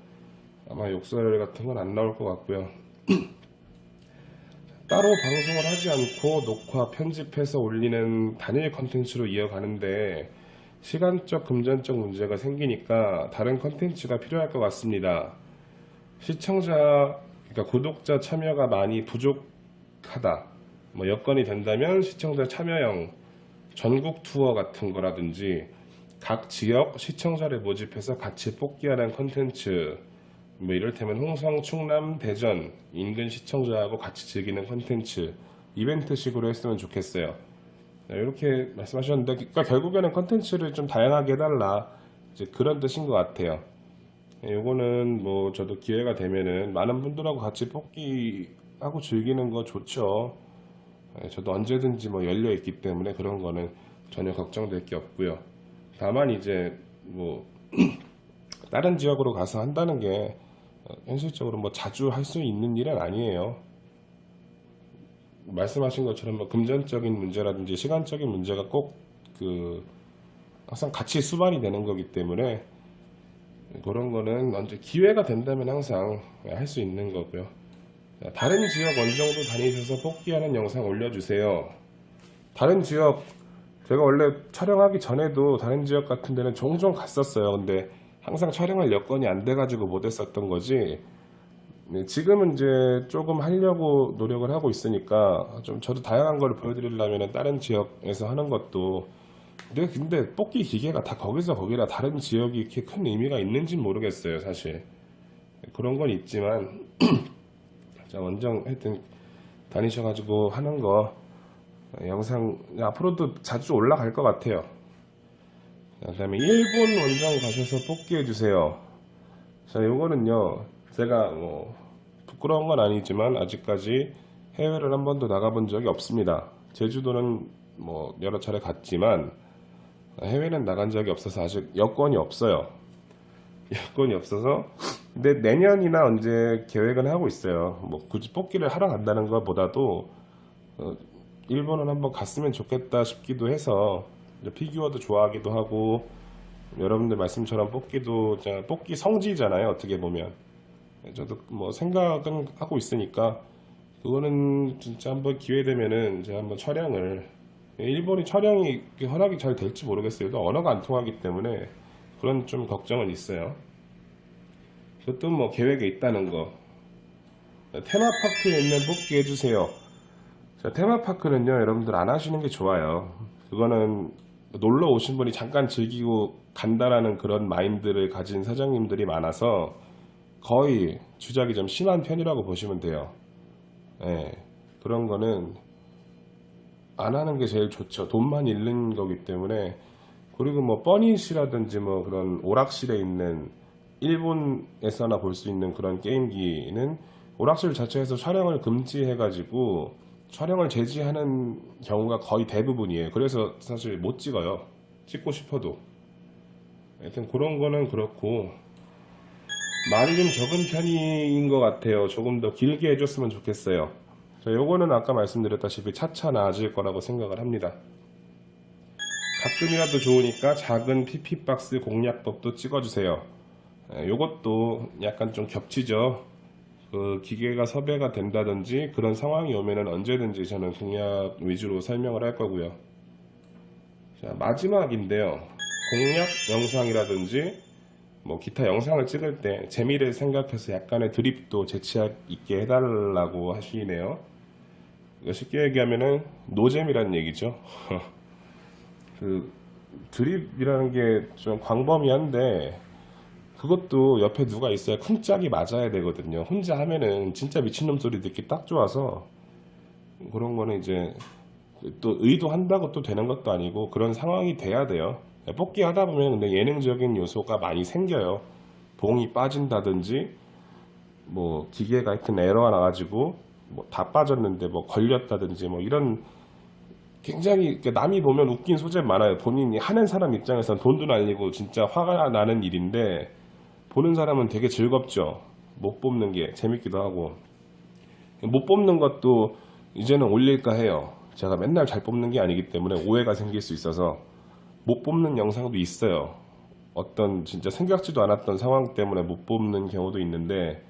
아마 욕설 같은 건 안 나올 것 같고요. 따로 방송을 하지 않고 녹화, 편집해서 올리는 단일 컨텐츠로 이어가는데 시간적, 금전적 문제가 생기니까 다른 컨텐츠가 필요할 것 같습니다. 시청자, 그러니까 구독자 참여가 많이 부족하다. 뭐 여건이 된다면 시청자 참여형 전국 투어 같은 거라든지 각 지역 시청자를 모집해서 같이 뽑기하는 컨텐츠, 뭐 이를테면 홍성, 충남, 대전 인근 시청자하고 같이 즐기는 컨텐츠 이벤트식으로 했으면 좋겠어요. 이렇게 말씀하셨는데 그러니까 결국에는 컨텐츠를 좀 다양하게 해달라 이제 그런 뜻인 것 같아요. 요거는 뭐 저도 기회가 되면은 많은 분들하고 같이 뽑기하고 즐기는 거 좋죠. 저도 언제든지 뭐 열려 있기 때문에 그런 거는 전혀 걱정될 게 없고요. 다만 이제 뭐 다른 지역으로 가서 한다는 게 현실적으로 뭐 자주 할 수 있는 일은 아니에요. 말씀하신 것처럼 뭐 금전적인 문제라든지 시간적인 문제가 꼭 그 항상 같이 수반이 되는 거기 때문에 그런 거는 언제 기회가 된다면 항상 할 수 있는 거고요. 다른 지역 어느 정도 다니셔서 뽑기하는 영상 올려주세요. 다른 지역 제가 원래 촬영하기 전에도 다른 지역 같은 데는 종종 갔었어요. 근데 항상 촬영할 여건이 안 돼가지고 못했었던 거지. 네, 지금은 이제 조금 하려고 노력을 하고 있으니까 좀 저도 다양한 걸 보여드리려면 다른 지역에서 하는 것도 근데 뽑기 기계가 다 거기서 거기라 다른 지역이 이렇게 큰 의미가 있는지는 모르겠어요. 사실 그런 건 있지만 자 원정 하여튼 다니셔가지고 하는 거 영상 앞으로도 자주 올라갈 것 같아요. 그 다음에 일본 원정 가셔서 뽑기 해주세요. 자 요거는요 제가 뭐 부끄러운 건 아니지만 아직까지 해외를 한 번도 나가본 적이 없습니다. 제주도는 뭐 여러 차례 갔지만 해외는 나간 적이 없어서 아직 여건이 없어요. 여건이 없어서 근데 내년이나 언제 계획은 하고 있어요. 뭐 굳이 뽑기를 하러 간다는 것보다도 일본은 한번 갔으면 좋겠다 싶기도 해서 피규어도 좋아하기도 하고 여러분들 말씀처럼 뽑기도 뽑기 성지잖아요. 어떻게 보면 저도 뭐 생각은 하고 있으니까 그거는 진짜 한번 기회 되면은 제가 한번 촬영을 일본이 촬영이 허락이 잘 될지 모르겠어요. 또 언어가 안 통하기 때문에 그런 좀 걱정은 있어요. 그것도 뭐 계획에 있다는 거. 테마파크에 있는 뽑기 해주세요. 자, 테마파크는요 여러분들 안 하시는 게 좋아요. 그거는 놀러 오신 분이 잠깐 즐기고 간다라는 그런 마인드를 가진 사장님들이 많아서 거의 주작이 좀 심한 편이라고 보시면 돼요. 예, 그런 거는 안 하는 게 제일 좋죠. 돈만 잃는 거기 때문에. 그리고 뭐 뻔히시라든지 뭐 그런 오락실에 있는 일본에서나 볼 수 있는 그런 게임기는 오락실 자체에서 촬영을 금지해가지고 촬영을 제지하는 경우가 거의 대부분이에요. 그래서 사실 못 찍어요. 찍고 싶어도. 하여튼 그런 거는 그렇고 말이 좀 적은 편인 것 같아요. 조금 더 길게 해줬으면 좋겠어요. 자, 요거는 아까 말씀드렸다시피 차차 나아질 거라고 생각을 합니다. 가끔이라도 좋으니까 작은 PP박스 공략법도 찍어주세요. 요것도 약간 좀 겹치죠. 그 기계가 섭외가 된다든지 그런 상황이 오면은 언제든지 저는 공략 위주로 설명을 할 거고요. 자, 마지막인데요. 공략 영상이라든지 뭐 기타 영상을 찍을 때 재미를 생각해서 약간의 드립도 재치 있게 해달라고 하시네요. 쉽게 얘기하면은 노잼이라는 얘기죠. 그 드립이라는 게 좀 광범위한데 그것도 옆에 누가 있어야 쿵짝이 맞아야 되거든요. 혼자 하면은 진짜 미친놈 소리 듣기 딱 좋아서 그런 거는 이제 또 의도한다고 또 되는 것도 아니고 그런 상황이 돼야 돼요. 뽑기 하다 보면 근데 예능적인 요소가 많이 생겨요. 봉이 빠진다든지 뭐 기계가 하여튼 에러가 나가지고 뭐 다 빠졌는데 뭐 걸렸다든지 뭐 이런 굉장히 남이 보면 웃긴 소재 많아요. 본인이 하는 사람 입장에서는 돈도 날리고 진짜 화가 나는 일인데 보는 사람은 되게 즐겁죠. 못 뽑는 게 재밌기도 하고 못 뽑는 것도 이제는 올릴까 해요. 제가 맨날 잘 뽑는 게 아니기 때문에 오해가 생길 수 있어서 못 뽑는 영상도 있어요. 어떤 진짜 생각지도 않았던 상황 때문에 못 뽑는 경우도 있는데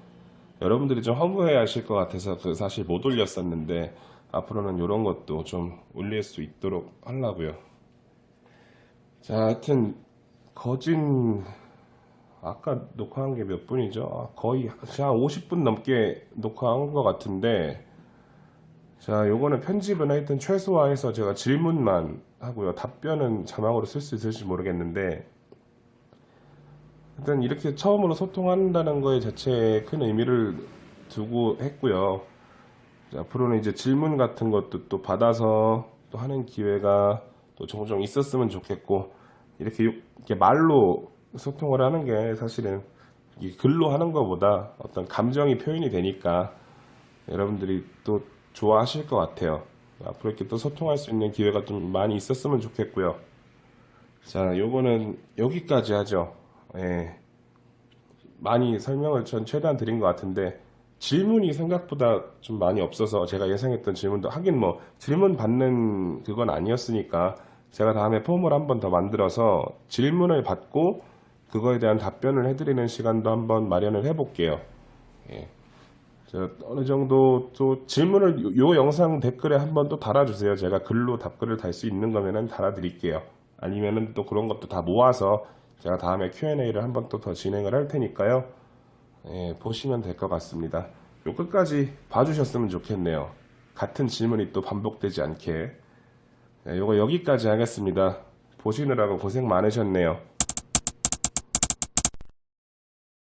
여러분들이 좀 허무해 하실 것 같아서 그 사실 못 올렸었는데 앞으로는 이런 것도 좀 올릴 수 있도록 하려고요. 자, 하여튼 거진 아까 녹화한 게 몇 분이죠? 거의 한 50분 넘게 녹화한 것 같은데 자, 요거는 편집은 하여튼 최소화해서 제가 질문만 하고요. 답변은 자막으로 쓸 수 있을지 모르겠는데 일단 이렇게 처음으로 소통한다는 거에 자체에 큰 의미를 두고 했고요. 자, 앞으로는 이제 질문 같은 것도 또 받아서 또 하는 기회가 또 종종 있었으면 좋겠고 이렇게 말로 소통을 하는 게 사실은 이 글로 하는 것보다 어떤 감정이 표현이 되니까 여러분들이 또 좋아하실 것 같아요. 앞으로 이렇게 또 소통할 수 있는 기회가 좀 많이 있었으면 좋겠고요. 자, 요거는 여기까지 하죠. 예. 많이 설명을 전 최대한 드린 것 같은데 질문이 생각보다 좀 많이 없어서 제가 예상했던 질문도 하긴 뭐 질문 받는 그건 아니었으니까 제가 다음에 폼을 한번 더 만들어서 질문을 받고 그거에 대한 답변을 해드리는 시간도 한번 마련을 해볼게요. 예. 어느 정도 또 질문을 요 영상 댓글에 한번 또 달아주세요. 제가 글로 답글을 달 수 있는 거면은 달아드릴게요. 아니면은 또 그런 것도 다 모아서 제가 다음에 Q&A를 한번 또 더 진행을 할 테니까요. 예, 보시면 될 것 같습니다. 요 끝까지 봐주셨으면 좋겠네요. 같은 질문이 또 반복되지 않게. 네, 요거 여기까지 하겠습니다. 보시느라고 고생 많으셨네요.